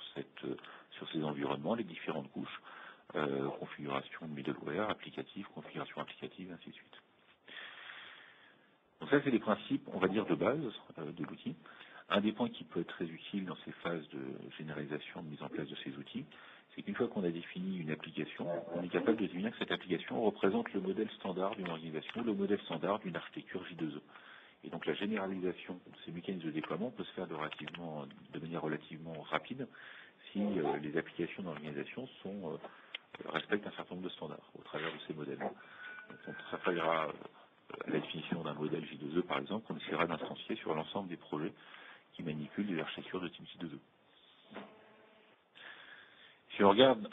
ces environnements les différentes couches, configuration de middleware, applicatif, configuration applicative, ainsi de suite. Donc ça, c'est les principes, on va dire, de base de l'outil. Un des points qui peut être très utile dans ces phases de généralisation, de mise en place de ces outils, c'est qu'une fois qu'on a défini une application, on est capable de définir que cette application représente le modèle standard d'une organisation, le modèle standard d'une architecture J2E. Et donc la généralisation de ces mécanismes de déploiement peut se faire de manière relativement rapide si les applications d'organisation respectent un certain nombre de standards au travers de ces modèles. Donc on travaillera à la définition d'un modèle J2E, par exemple, qu'on essaiera d'instancier sur l'ensemble des projets qui manipulent des architectures de type J2E. Si on regarde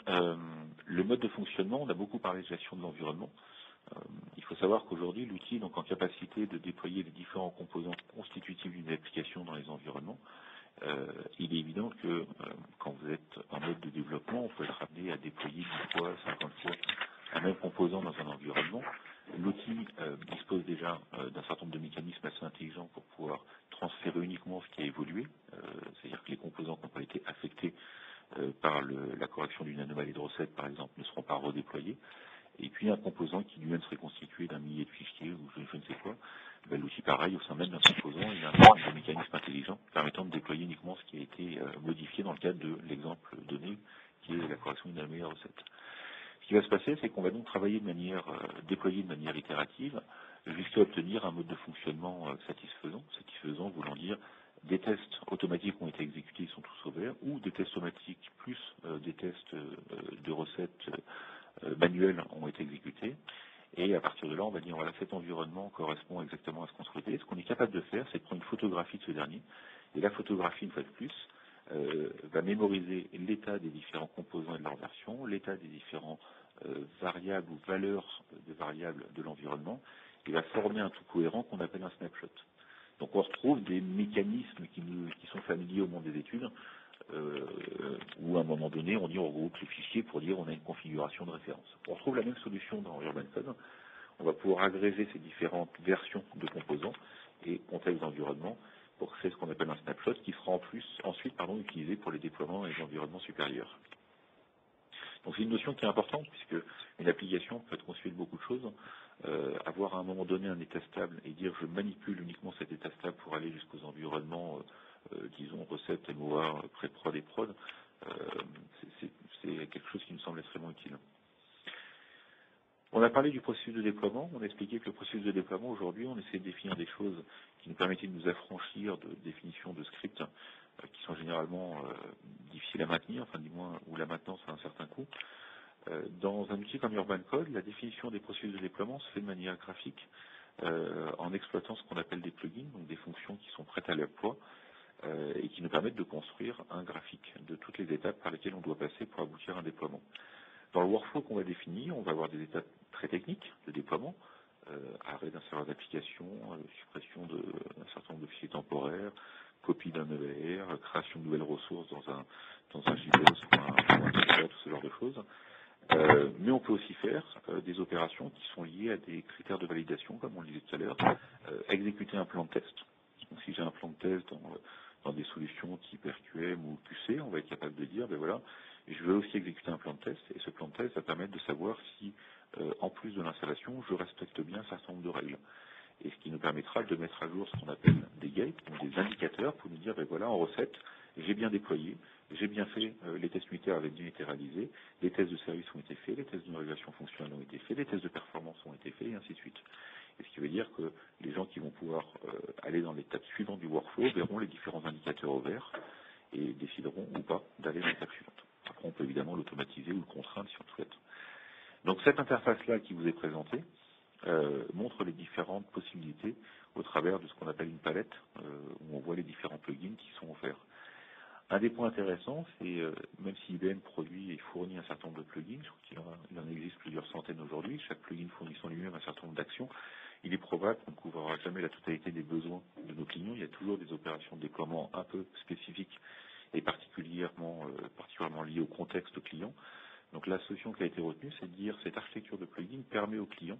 le mode de fonctionnement, on a beaucoup parlé de gestion de l'environnement. Il faut savoir qu'aujourd'hui, l'outil est donc en capacité de déployer les différents composants constitutifs d'une application dans les environnements. Il est évident que quand vous êtes en mode de développement, on peut être amené à déployer 10 fois, 50 fois un même composant dans un environnement. L'outil dispose déjà d'un certain nombre de mécanismes assez intelligents pour pouvoir transférer uniquement ce qui a évolué, c'est-à-dire que les composants qui n'ont pas été affectés par la correction d'une anomalie de recette, par exemple, ne seront pas redéployés. Et puis un composant qui lui-même serait constitué d'un millier de fichiers ou je ne sais quoi, l'outil pareil, au sein même d'un composant, il y a un mécanisme intelligent permettant de déployer uniquement ce qui a été modifié dans le cadre de l'exemple donné, qui est la correction d'une anomalie de recette. Ce qui va se passer, c'est qu'on va donc travailler déployer de manière itérative, jusqu'à obtenir un mode de fonctionnement satisfaisant voulant dire des tests automatiques ont été exécutés, ils sont tous au vert, ou des tests automatiques plus des tests de recettes manuels ont été exécutés. Et à partir de là, on va dire, voilà, cet environnement correspond exactement à ce qu'on souhaitait. Ce qu'on est capable de faire, c'est de prendre une photographie de ce dernier. Et la photographie, une fois de plus, va mémoriser l'état des différents composants et de leur version, l'état des différents variables ou valeurs de variables de l'environnement, et va former un tout cohérent qu'on appelle un snapshot. Donc on retrouve des mécanismes qui sont familiers au monde des études, où à un moment donné, on regroupe les fichiers pour dire on a une configuration de référence. On retrouve la même solution dans Urban Code. On va pouvoir agréger ces différentes versions de composants et contextes d'environnement pour créer ce qu'on appelle un snapshot qui sera ensuite utilisé pour les déploiements et les environnements supérieurs. Donc c'est une notion qui est importante puisque une application peut être conçue de beaucoup de choses. Avoir à un moment donné un état stable et dire je manipule uniquement cet état stable pour aller jusqu'aux environnements, disons recettes, MOA, pré-prod et prod, c'est quelque chose qui me semble extrêmement utile. On a parlé du processus de déploiement, on a expliqué que le processus de déploiement aujourd'hui, on essaie de définir des choses qui nous permettaient de nous affranchir de définitions de scripts qui sont généralement difficiles à maintenir, enfin du moins où la maintenance a un certain coût. Dans un outil comme Urban Code, la définition des processus de déploiement se fait de manière graphique en exploitant ce qu'on appelle des plugins, donc des fonctions qui sont prêtes à l'emploi et qui nous permettent de construire un graphique de toutes les étapes par lesquelles on doit passer pour aboutir à un déploiement. Dans le workflow qu'on va définir, on va avoir des étapes très techniques de déploiement, arrêt d'un serveur d'application, suppression d'un certain nombre de fichiers temporaires, copie d'un EER, création de nouvelles ressources dans un JBoss ou un tout ce genre de choses. Mais on peut aussi faire des opérations qui sont liées à des critères de validation, comme on le disait tout à l'heure, exécuter un plan de test. Donc si j'ai un plan de test dans des solutions type RQM ou QC, on va être capable de dire, ben voilà, je veux aussi exécuter un plan de test, et ce plan de test va permettre de savoir si, en plus de l'installation, je respecte bien un certain nombre de règles. Et ce qui nous permettra de mettre à jour ce qu'on appelle des gates, donc des indicateurs, pour nous dire, ben voilà, en recette, j'ai bien déployé, j'ai bien fait, les tests unitaires avaient bien été réalisés, les tests de service ont été faits, les tests de régulation fonctionnelle ont été faits, les tests de performance ont été faits, et ainsi de suite. Et ce qui veut dire que les gens qui vont pouvoir aller dans l'étape suivante du workflow verront les différents indicateurs au vert et décideront ou pas d'aller dans l'étape suivante. Après, on peut évidemment l'automatiser ou le contraindre si on le souhaite. Donc cette interface-là qui vous est présentée montre les différentes possibilités au travers de ce qu'on appelle une palette où on voit les différents plugins qui sont offerts. Un des points intéressants, c'est même si IBM produit et fournit un certain nombre de plugins, je crois qu'il en existe plusieurs centaines aujourd'hui, chaque plugin fournissant lui-même un certain nombre d'actions, il est probable qu'on ne couvrira jamais la totalité des besoins de nos clients. Il y a toujours des opérations de déploiement un peu spécifiques et particulièrement liées au contexte client. Donc la solution qui a été retenue, c'est de dire cette architecture de plugin permet au client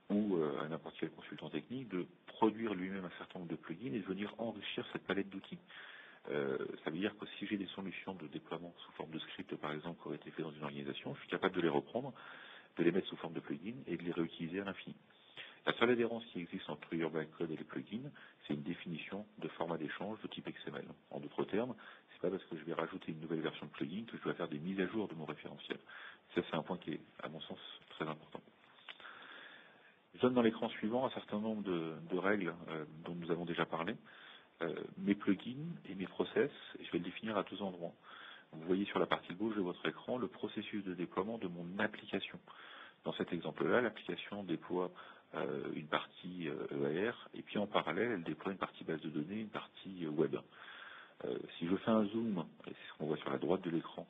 ou à n'importe quel consultant technique de produire lui-même un certain nombre de plugins et de venir enrichir cette palette d'outils. Ça veut dire que si j'ai des solutions de déploiement sous forme de script, par exemple, qui auraient été faites dans une organisation, je suis capable de les reprendre, de les mettre sous forme de plugins et de les réutiliser à l'infini. La seule adhérence qui existe entre Urban Code et les plugins, c'est une définition de format d'échange de type XML. En d'autres termes, c'est pas parce que je vais rajouter une nouvelle version de plugin que je dois faire des mises à jour de mon référentiel. Ça, c'est un point qui est, à mon sens, très important. Je donne dans l'écran suivant un certain nombre de règles dont nous avons déjà parlé. Mes plugins et mes process, je vais le définir à deux endroits. Vous voyez sur la partie gauche de votre écran le processus de déploiement de mon application. Dans cet exemple-là, l'application déploie une partie EAR et puis en parallèle, elle déploie une partie base de données, une partie web. Si je fais un zoom, et c'est ce qu'on voit sur la droite de l'écran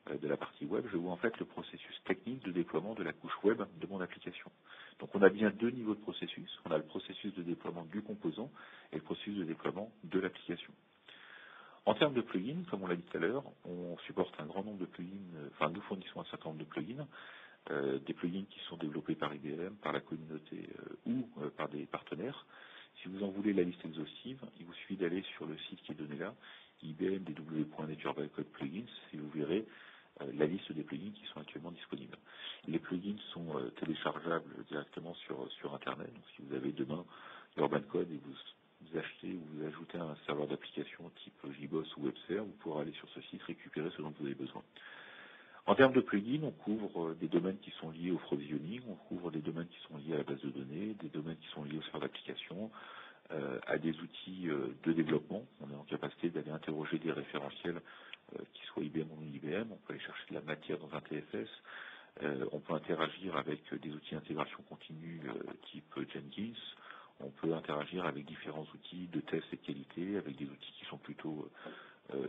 de la partie web, je vois en fait le processus technique de déploiement de la couche web de mon application. Donc on a bien deux niveaux de processus. On a le processus de déploiement du composant et le processus de déploiement de l'application. En termes de plugins, comme on l'a dit tout à l'heure, on supporte un grand nombre de plugins, enfin nous fournissons un certain nombre de plugins, des plugins qui sont développés par IBM, par la communauté ou par des partenaires. Si vous en voulez la liste exhaustive, il vous suffit d'aller sur le site qui est donné là, ibm.dw.net Urban Code Plugins, et vous verrez la liste des plugins qui sont actuellement disponibles. Les plugins sont téléchargeables directement sur Internet. Donc, si vous avez demain Urban Code et vous achetez ou vous ajoutez un serveur d'application type JBoss ou WebServer, vous pourrez aller sur ce site récupérer ce dont vous avez besoin. En termes de plugins, on couvre des domaines qui sont liés au provisioning, on couvre des domaines qui sont liés à la base de données, des domaines qui sont liés au serveur d'application, à des outils de développement. On est en capacité d'aller interroger des référentiels qui soient IBM ou non IBM. On peut aller chercher de la matière dans un TFS. On peut interagir avec des outils d'intégration continue type Jenkins. On peut interagir avec différents outils de test et de qualité, avec des outils qui sont plutôt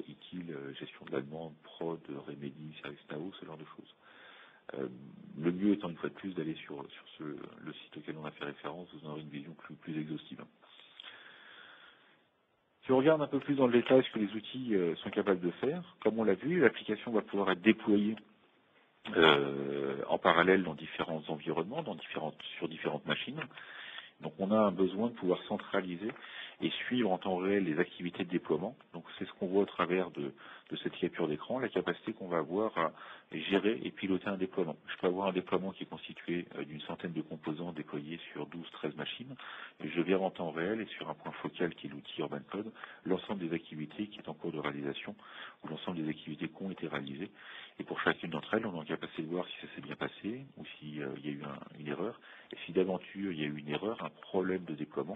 ITIL, gestion de la demande, prod, Remedy, ServiceNow, ce genre de choses. Le mieux étant une fois de plus d'aller sur le site auquel on a fait référence, vous en aurez une vision plus exhaustive. Si on regarde un peu plus dans le détail ce que les outils sont capables de faire, comme on l'a vu, l'application va pouvoir être déployée en parallèle dans différents environnements, sur différentes machines. Donc on a un besoin de pouvoir centraliser et suivre en temps réel les activités de déploiement. Donc c'est ce qu'on voit au travers de cette capture d'écran, la capacité qu'on va avoir à gérer et piloter un déploiement. Je peux avoir un déploiement qui est constitué d'une centaine de composants déployés sur 12-13 machines, et je verrai en temps réel et sur un point focal qui est l'outil Urban Code, l'ensemble des activités qui est en cours de réalisation, ou l'ensemble des activités qui ont été réalisées. Et pour chacune d'entre elles, on est en capacité de voir si ça s'est bien passé, ou s'il y a eu une erreur. Et si d'aventure il y a eu une erreur, un problème de déploiement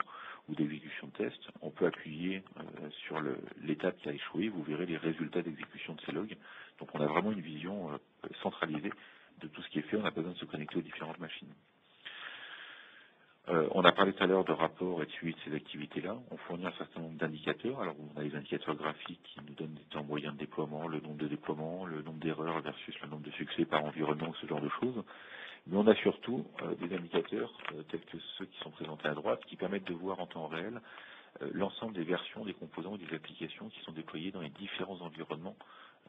ou d'exécution de test, on peut appuyer sur l'étape qui a échoué, vous verrez les résultats d'exécution de ces logs. Donc on a vraiment une vision centralisée de tout ce qui est fait, on n'a pas besoin de se connecter aux différentes machines. On a parlé tout à l'heure de rapports et de suivi de ces activités-là. On fournit un certain nombre d'indicateurs. Alors on a les indicateurs graphiques qui nous donnent des temps moyens de déploiement, le nombre de déploiements, le nombre d'erreurs versus le nombre de succès par environnement, ce genre de choses. Mais on a surtout des indicateurs tels que ceux qui sont présentés à droite qui permettent de voir en temps réel l'ensemble des versions, des composants et des applications qui sont déployées dans les différents environnements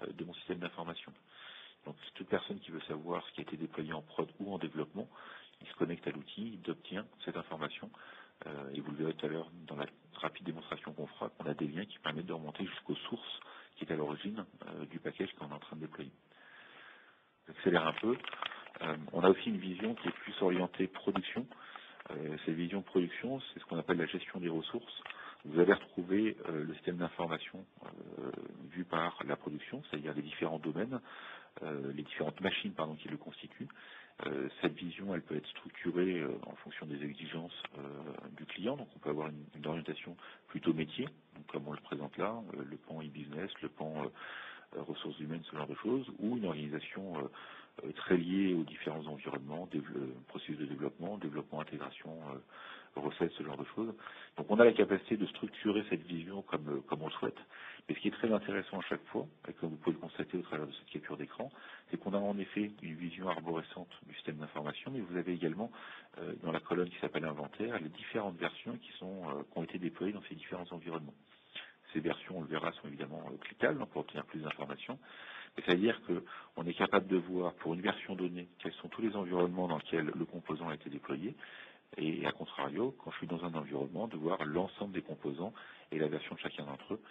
de mon système d'information. Donc toute personne qui veut savoir ce qui a été déployé en prod ou en développement, il se connecte à l'outil, il obtient cette information et vous le verrez tout à l'heure dans la rapide démonstration qu'on fera, qu'on a des liens qui permettent de remonter jusqu'aux sources qui est à l'origine du package qu'on est en train de déployer. J'accélère un peu. On a aussi une vision qui est plus orientée production. Cette vision de production, c'est ce qu'on appelle la gestion des ressources. Vous allez retrouver le système d'information vu par la production, c'est-à-dire les différents domaines, les différentes machines qui le constituent. Cette vision, elle peut être structurée en fonction des exigences du client. Donc on peut avoir une orientation plutôt métier, donc comme on le présente là, le pan e-business, le pan ressources humaines, ce genre de choses, ou une organisation très liée aux différents environnements, processus de développement, intégration, recettes, ce genre de choses. Donc on a la capacité de structurer cette vision comme on le souhaite. Mais ce qui est très intéressant à chaque fois, et comme vous pouvez le constater au travers de cette capture d'écran, c'est qu'on a en effet une vision arborescente du système d'information, mais vous avez également dans la colonne qui s'appelle inventaire les différentes versions qui ont été déployées dans ces différents environnements. Ces versions, on le verra, sont évidemment cliquables pour obtenir plus d'informations. C'est-à-dire qu'on est capable de voir pour une version donnée quels sont tous les environnements dans lesquels le composant a été déployé, et à contrario, quand je suis dans un environnement, de voir l'ensemble des composants et la version de chacun d'entre eux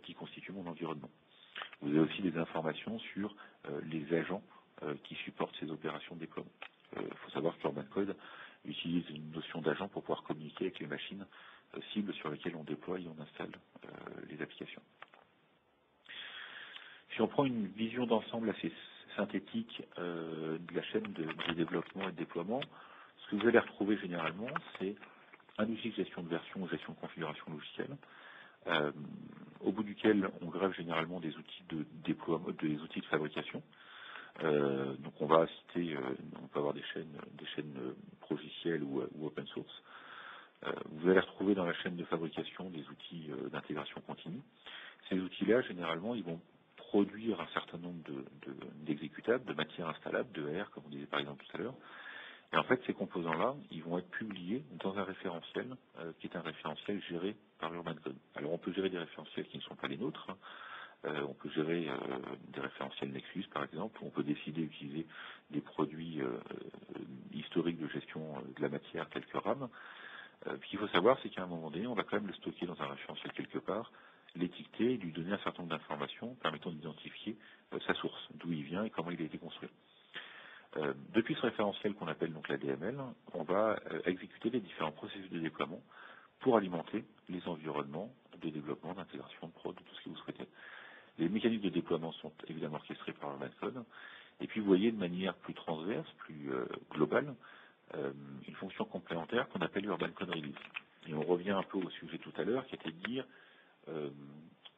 qui constituent mon environnement. Vous avez aussi des informations sur les agents qui supportent ces opérations de déploiement. Il faut savoir qu'Urban Code utilise une notion d'agent pour pouvoir communiquer avec les machines cibles sur lesquelles on déploie et on installe les applications. Si on prend une vision d'ensemble assez synthétique de la chaîne de développement et de déploiement, ce que vous allez retrouver généralement, c'est un outil de gestion de version ou gestion de configuration logicielle, au bout duquel on grève généralement des outils de déploiement, des outils de fabrication. Donc on va citer, on peut avoir des chaînes progicielles ou open source. Vous allez retrouver dans la chaîne de fabrication des outils d'intégration continue. Ces outils-là, généralement, ils vont produire un certain nombre d'exécutables, de matières installables, de R, comme on disait par exemple tout à l'heure. Et en fait, ces composants-là, ils vont être publiés dans un référentiel qui est un référentiel géré par Urban Code. Alors, on peut gérer des référentiels qui ne sont pas les nôtres. On peut gérer des référentiels Nexus, par exemple. On peut décider d'utiliser des produits historiques de gestion de la matière, tels que RAM. Ce qu'il faut savoir, c'est qu'à un moment donné, on va quand même le stocker dans un référentiel quelque part, l'étiqueter et lui donner un certain nombre d'informations permettant d'identifier sa source, d'où il vient et comment il a été construit. Depuis ce référentiel qu'on appelle donc la DML, on va exécuter les différents processus de déploiement pour alimenter les environnements de développement, d'intégration, de prod, de tout ce que vous souhaitez. Les mécaniques de déploiement sont évidemment orchestrées par Urban Code. Et puis vous voyez de manière plus transverse, plus globale, une fonction complémentaire qu'on appelle Urban Code Release. Et on revient un peu au sujet tout à l'heure, qui était de dire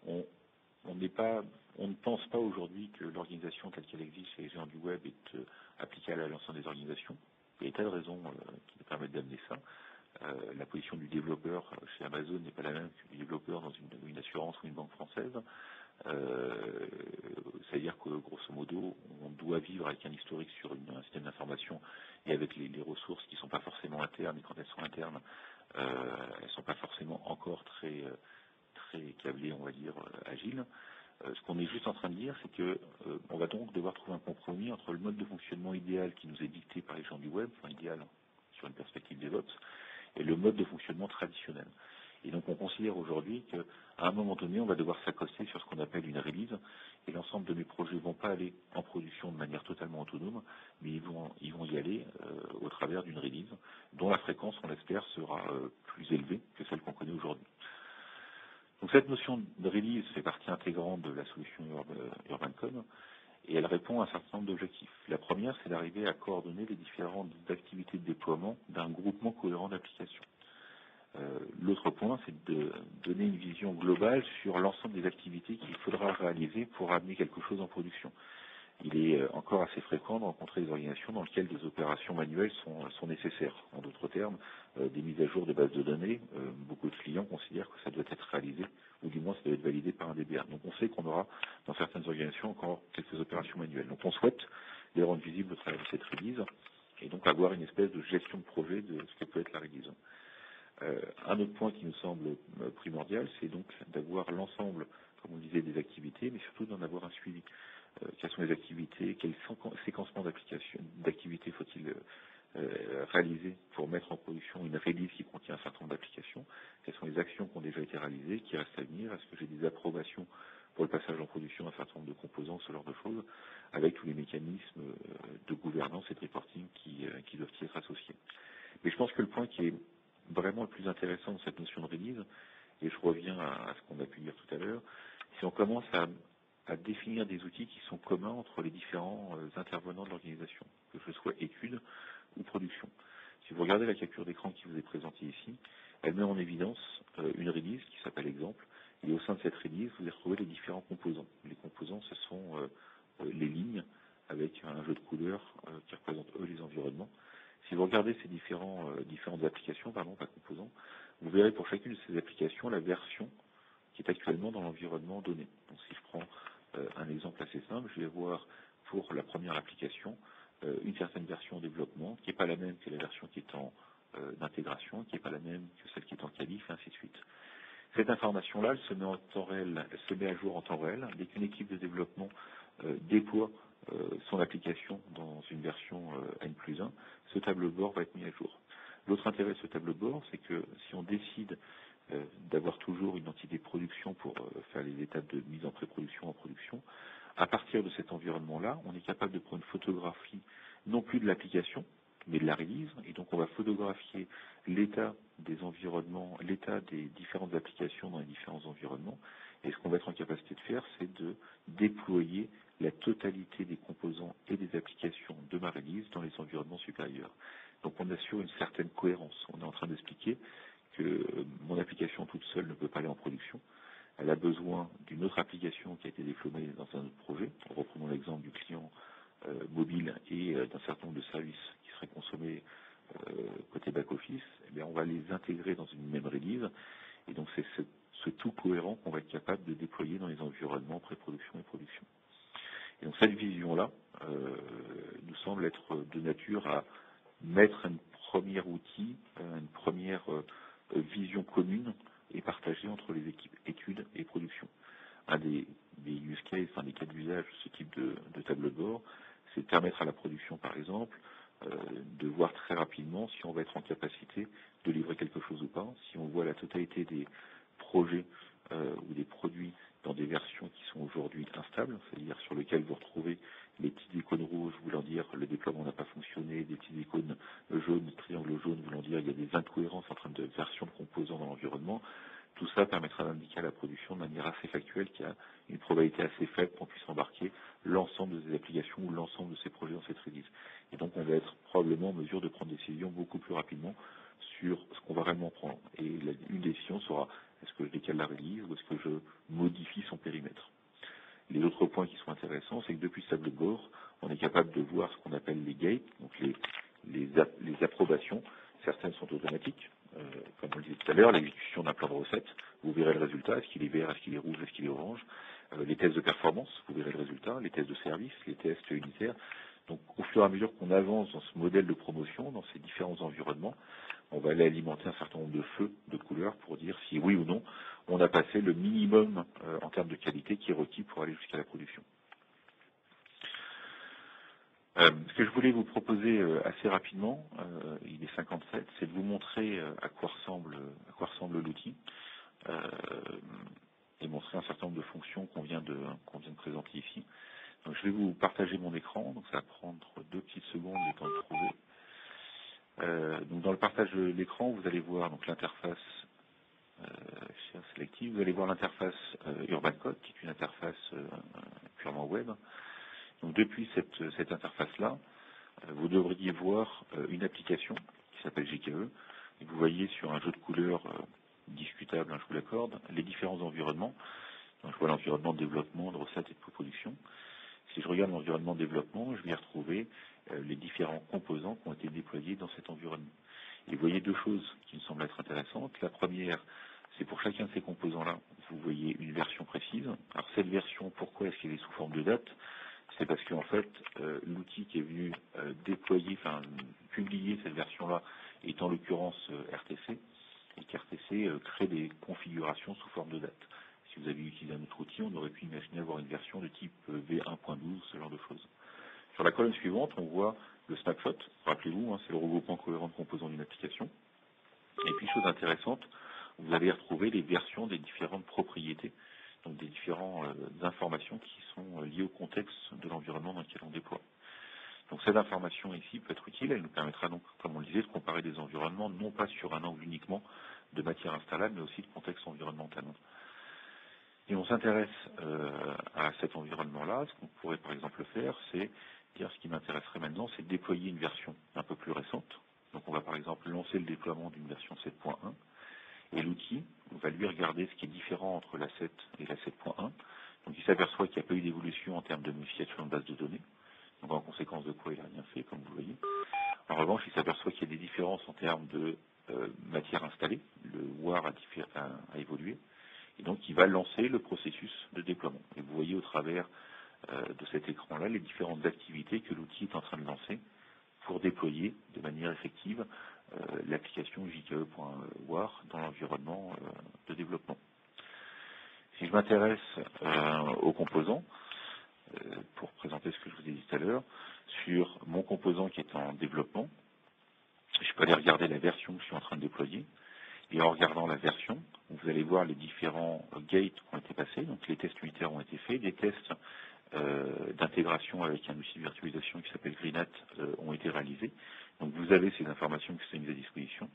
on ne pense pas aujourd'hui que l'organisation telle qu'elle existe chez les géants du web est applicable à l'ensemble des organisations. Il y a des tas de raisons qui nous permettent d'amener ça. La position du développeur chez Amazon n'est pas la même que du développeur dans une assurance ou une banque française. C'est-à-dire que, grosso modo, on doit vivre avec un historique sur un système d'information et avec les ressources qui ne sont pas forcément internes, et quand elles sont internes, elles ne sont pas forcément encore très câblées, on va dire, agiles. Ce qu'on est juste en train de dire, c'est que on va donc devoir trouver un compromis entre le mode de fonctionnement idéal qui nous est dicté par les gens du web, enfin idéal sur une perspective DevOps, et le mode de fonctionnement traditionnel. Et donc on considère aujourd'hui qu'à un moment donné, on va devoir s'accoster sur ce qu'on appelle une release, et l'ensemble de mes projets ne vont pas aller en production de manière totalement autonome, mais ils vont y aller au travers d'une release, dont la fréquence, on l'espère, sera plus élevée que celle qu'on connaît aujourd'hui. Donc cette notion de release fait partie intégrante de la solution UrbanCon, et elle répond à un certain nombre d'objectifs. La première, c'est d'arriver à coordonner les différentes activités de déploiement d'un groupement cohérent d'applications. L'autre point, c'est de donner une vision globale sur l'ensemble des activités qu'il faudra réaliser pour amener quelque chose en production. Il est encore assez fréquent de rencontrer des organisations dans lesquelles des opérations manuelles sont nécessaires. En d'autres termes, des mises à jour de bases de données, beaucoup de clients considèrent que ça doit être réalisé, ou du moins ça doit être validé par un DBA. Donc on sait qu'on aura dans certaines organisations encore quelques opérations manuelles. Donc on souhaite les rendre visibles au travers de cette release, et donc avoir une espèce de gestion de projet de ce que peut être la release. Un autre point qui nous semble primordial, c'est donc d'avoir l'ensemble, comme on le disait, des activités, mais surtout d'en avoir un suivi. Quelles sont les activités, quel séquencement d'activités faut-il réaliser pour mettre en production une release qui contient un certain nombre d'applications, quelles sont les actions qui ont déjà été réalisées, qui restent à venir, est-ce que j'ai des approbations pour le passage en production d'un certain nombre de composants, ce genre de choses, avec tous les mécanismes de gouvernance et de reporting qui doivent y être associés. Mais je pense que le point qui est vraiment le plus intéressant de cette notion de release, et je reviens à ce qu'on a pu dire tout à l'heure, si on commence à définir des outils qui sont communs entre les différents intervenants de l'organisation, que ce soit études ou production. Si vous regardez la capture d'écran qui vous est présentée ici, elle met en évidence une release qui s'appelle exemple, et au sein de cette release, vous allez retrouver les différents composants. Les composants, ce sont les lignes avec un jeu de couleurs qui représentent eux les environnements. Si vous regardez ces différentes applications, pas composants, vous verrez pour chacune de ces applications la version qui est actuellement dans l'environnement donné. Donc si je prends un exemple assez simple, je vais voir pour la première application une certaine version en développement qui n'est pas la même que la version qui est en d'intégration, qui n'est pas la même que celle qui est en qualif, et ainsi de suite. Cette information-là, elle se met en temps réel, elle se met à jour en temps réel. Dès qu'une équipe de développement déploie son application dans une version N+1, ce tableau de bord va être mis à jour. L'autre intérêt de ce tableau de bord, c'est que si on décide d'avoir toujours une entité production pour faire les étapes de mise en pré-production en production, à partir de cet environnement-là, on est capable de prendre une photographie non plus de l'application, mais de la release, et donc on va photographier l'état des environnements, l'état des différentes applications dans les différents environnements, et ce qu'on va être en capacité de faire, c'est de déployer la totalité des composants et des applications de ma release dans les environnements supérieurs. Donc on assure une certaine cohérence. On est en train d'expliquer que mon application toute seule ne peut pas aller en production. Elle a besoin d'une autre application qui a été déployée dans un autre projet. Reprenons l'exemple du client mobile et d'un certain nombre de services qui seraient consommés côté back-office. Eh bien, on va les intégrer dans une même release. Et donc, c'est ce tout cohérent qu'on va être capable de déployer dans les environnements pré-production et production. Et donc, cette vision-là nous semble être de nature à mettre un premier outil, une première vision commune et partagée entre les équipes études et production. Un des use cases, des cas d'usage de ce type de tableau de bord, c'est de permettre à la production, par exemple, de voir très rapidement si on va être en capacité de livrer quelque chose ou pas, si on voit la totalité des projets ou des produits dans des versions qui sont aujourd'hui instables, c'est-à-dire sur lesquelles vous retrouvez les petites icônes rouges voulant dire le déploiement n'a pas fonctionné, des petites icônes jaunes, des triangles jaunes voulant dire il y a des incohérences en termes de version de composants dans l'environnement. Tout ça permettra d'indiquer à la production de manière assez factuelle qu'il y a une probabilité assez faible qu'on puisse embarquer l'ensemble des applications ou l'ensemble de ces projets dans cette release. Et donc on va être probablement en mesure de prendre des décisions beaucoup plus rapidement sur ce qu'on va réellement prendre. Et une décision sera est-ce que je décale la release ou est-ce que je modifie son périmètre. Les autres points qui sont intéressants, c'est que depuis ce tableau de bord, on est capable de voir ce qu'on appelle les gates, donc les approbations. Certaines sont automatiques, comme on le disait tout à l'heure, l'exécution d'un plan de recette, vous verrez le résultat, est-ce qu'il est vert, est-ce qu'il est rouge, est-ce qu'il est orange. Les tests de performance, vous verrez le résultat, les tests de service, les tests unitaires. Donc au fur et à mesure qu'on avance dans ce modèle de promotion, dans ces différents environnements, on va aller alimenter un certain nombre de feux de couleurs pour dire si oui ou non on a passé le minimum en termes de qualité qui est requis pour aller jusqu'à la production. Ce que je voulais vous proposer assez rapidement, il est 57, c'est de vous montrer à quoi ressemble l'outil et montrer un certain nombre de fonctions qu'on vient de présenter ici. Donc, je vais vous partager mon écran, donc ça va prendre 2 petites secondes le temps de trouver. Donc dans le partage de l'écran, vous allez voir donc l'interface Share Selective, vous allez voir l'interface Urban Code, qui est une interface purement web. Donc depuis cette interface-là, vous devriez voir une application qui s'appelle GKE. Et vous voyez sur un jeu de couleurs discutable, hein, je vous l'accorde, les différents environnements. Donc je vois l'environnement de développement, de recettes et de coproduction. Si je regarde l'environnement de développement, je vais y retrouver les différents composants qui ont été déployés dans cet environnement. Et vous voyez 2 choses qui me semblent être intéressantes. La première, c'est pour chacun de ces composants-là, vous voyez une version précise. Alors cette version, pourquoi est-ce qu'elle est sous forme de date? C'est parce qu'en fait, l'outil qui est venu publier cette version-là est en l'occurrence RTC, et qu'RTC crée des configurations sous forme de date. Si vous avez utilisé un autre outil, on aurait pu imaginer avoir une version de type V1.12, ce genre de choses. Sur la colonne suivante, on voit le snapshot. Rappelez-vous, hein, c'est le regroupement cohérent de composants d'une application. Et puis, chose intéressante, vous allez retrouver les versions des différentes propriétés, donc des différentes informations qui sont liées au contexte de l'environnement dans lequel on déploie. Donc cette information ici peut être utile, elle nous permettra donc, comme on le disait, de comparer des environnements, non pas sur un angle uniquement de matière installable, mais aussi de contexte environnemental. Et on s'intéresse à cet environnement-là, ce qu'on pourrait par exemple faire, c'est dire ce qui m'intéresserait maintenant, c'est de déployer une version un peu plus récente. Donc on va par exemple lancer le déploiement d'une version 7.1, et l'outil va lui regarder ce qui est différent entre la 7 et la 7.1. Donc il s'aperçoit qu'il n'y a pas eu d'évolution en termes de modification de base de données. Donc en conséquence de quoi il n'a rien fait, comme vous voyez. En revanche, il s'aperçoit qu'il y a des différences en termes de matière installée. Le WAR a évolué. Et donc, il va lancer le processus de déploiement. Et vous voyez au travers de cet écran-là les différentes activités que l'outil est en train de lancer pour déployer de manière effective l'application JKE.war dans l'environnement de développement. Si je m'intéresse aux composants, pour présenter ce que je vous ai dit tout à l'heure, sur mon composant qui est en développement, je peux aller regarder la version que je suis en train de déployer. Et en regardant la version, vous allez voir les différents gates qui ont été passés. Donc les tests unitaires ont été faits, des tests d'intégration avec un outil de virtualisation qui s'appelle Greenhat ont été réalisés. Donc vous avez ces informations qui sont mises à disposition.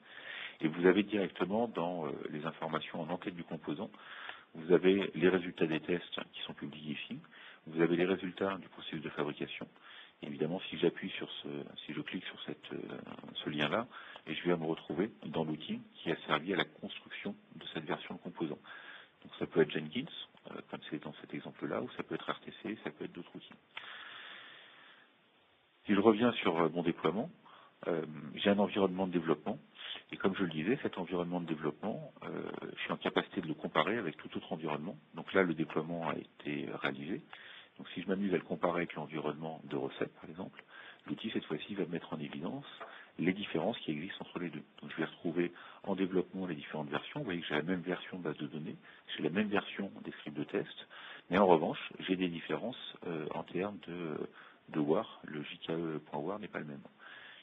Et vous avez directement dans les informations en enquête du composant, vous avez les résultats des tests qui sont publiés ici. Vous avez les résultats du processus de fabrication. Et évidemment, si j'appuie sur si je clique sur ce lien-là, et je vais me retrouver dans l'outil qui a servi à la construction de cette version de composant. Donc ça peut être Jenkins, comme c'est dans cet exemple-là, ou ça peut être RTC, ça peut être d'autres outils. Si je reviens sur mon déploiement, j'ai un environnement de développement, et comme je le disais, cet environnement de développement, je suis en capacité de le comparer avec tout autre environnement. Donc là, le déploiement a été réalisé. Donc si je m'amuse à le comparer avec l'environnement de recettes, par exemple, l'outil, cette fois-ci, va mettre en évidence les différences qui existent entre les deux. Donc je vais retrouver en développement les différentes versions. Vous voyez que j'ai la même version de base de données, j'ai la même version des scripts de test, mais en revanche, j'ai des différences en termes de WAR. Le JKE.war n'est pas le même.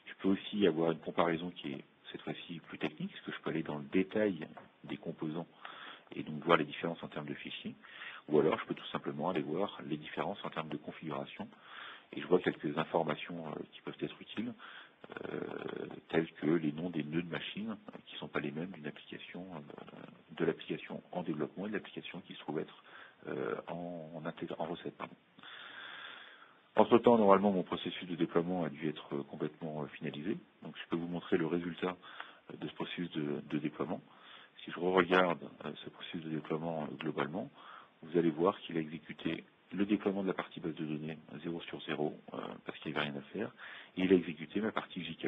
Je peux aussi avoir une comparaison qui est cette fois-ci plus technique, parce que je peux aller dans le détail des composants et donc voir les différences en termes de fichiers, ou alors je peux tout simplement aller voir les différences en termes de configuration, et je vois quelques informations qui peuvent être utiles, telles que les noms des nœuds de machines, qui ne sont pas les mêmes d'une application, de l'application en développement et de l'application qui se trouve être en recette. Entre-temps, normalement, mon processus de déploiement a dû être complètement finalisé. Donc, je peux vous montrer le résultat de ce processus de déploiement. Si je regarde ce processus de déploiement globalement, vous allez voir qu'il a exécuté le déploiement de la partie base de données 0 sur 0, parce qu'il n'y avait rien à faire, et il a exécuté ma partie JKE.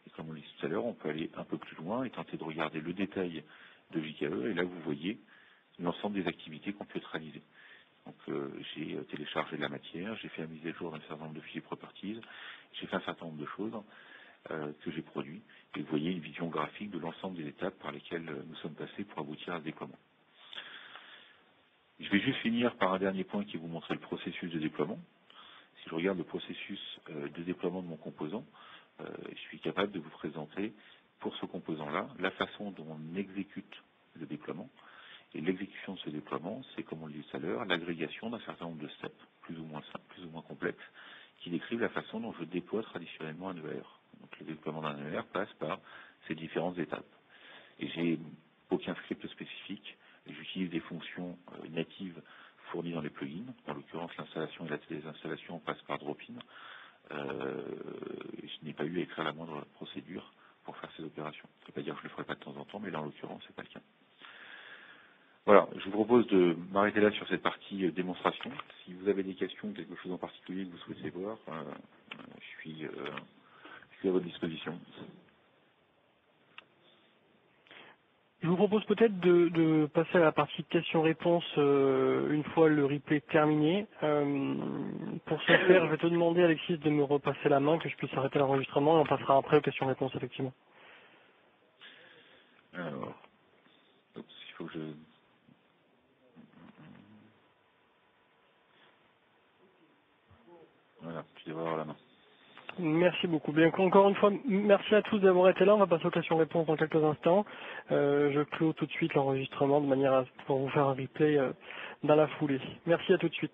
Et comme on l'a dit tout à l'heure, on peut aller un peu plus loin et tenter de regarder le détail de JKE, et là, vous voyez l'ensemble des activités qu'on peut être réalisées. Donc j'ai téléchargé de la matière, j'ai fait la mise à jour d'un certain nombre de fichiers properties, j'ai fait un certain nombre de choses que j'ai produit. Et vous voyez une vision graphique de l'ensemble des étapes par lesquelles nous sommes passés pour aboutir à ce déploiement. Je vais juste finir par un dernier point qui vous montrer le processus de déploiement. si je regarde le processus de déploiement de mon composant, je suis capable de vous présenter pour ce composant-là la façon dont on exécute le déploiement. Et l'exécution de ce déploiement, c'est, comme on le dit tout à l'heure, l'agrégation d'un certain nombre de steps, plus ou moins simples, plus ou moins complexes, qui décrivent la façon dont je déploie traditionnellement un ER. Donc le déploiement d'un ER passe par ces différentes étapes. Et j'ai aucun script spécifique. J'utilise des fonctions natives fournies dans les plugins. En l'occurrence, l'installation et la désinstallation passent par drop-in. Je n'ai pas eu à écrire la moindre procédure pour faire ces opérations. Ça ne veut pas dire que je ne le ferai pas de temps en temps, mais là, en l'occurrence, ce n'est pas le cas. Voilà, je vous propose de m'arrêter là sur cette partie démonstration. Si vous avez des questions, quelque chose en particulier que vous souhaitez voir, je suis à votre disposition. Je vous propose peut-être de passer à la partie questions-réponses une fois le replay terminé. Pour ce faire, je vais te demander, Alexis, de me repasser la main, que je puisse arrêter l'enregistrement, et on passera après aux questions-réponses, effectivement. Alors, il faut que je... Voilà, tu devrais avoir la main. Merci beaucoup. Bien, encore une fois, merci à tous d'avoir été là. On va passer aux questions-réponses dans quelques instants. Je clôt tout de suite l'enregistrement de manière à pouvoir vous faire un replay dans la foulée. Merci, à tout de suite.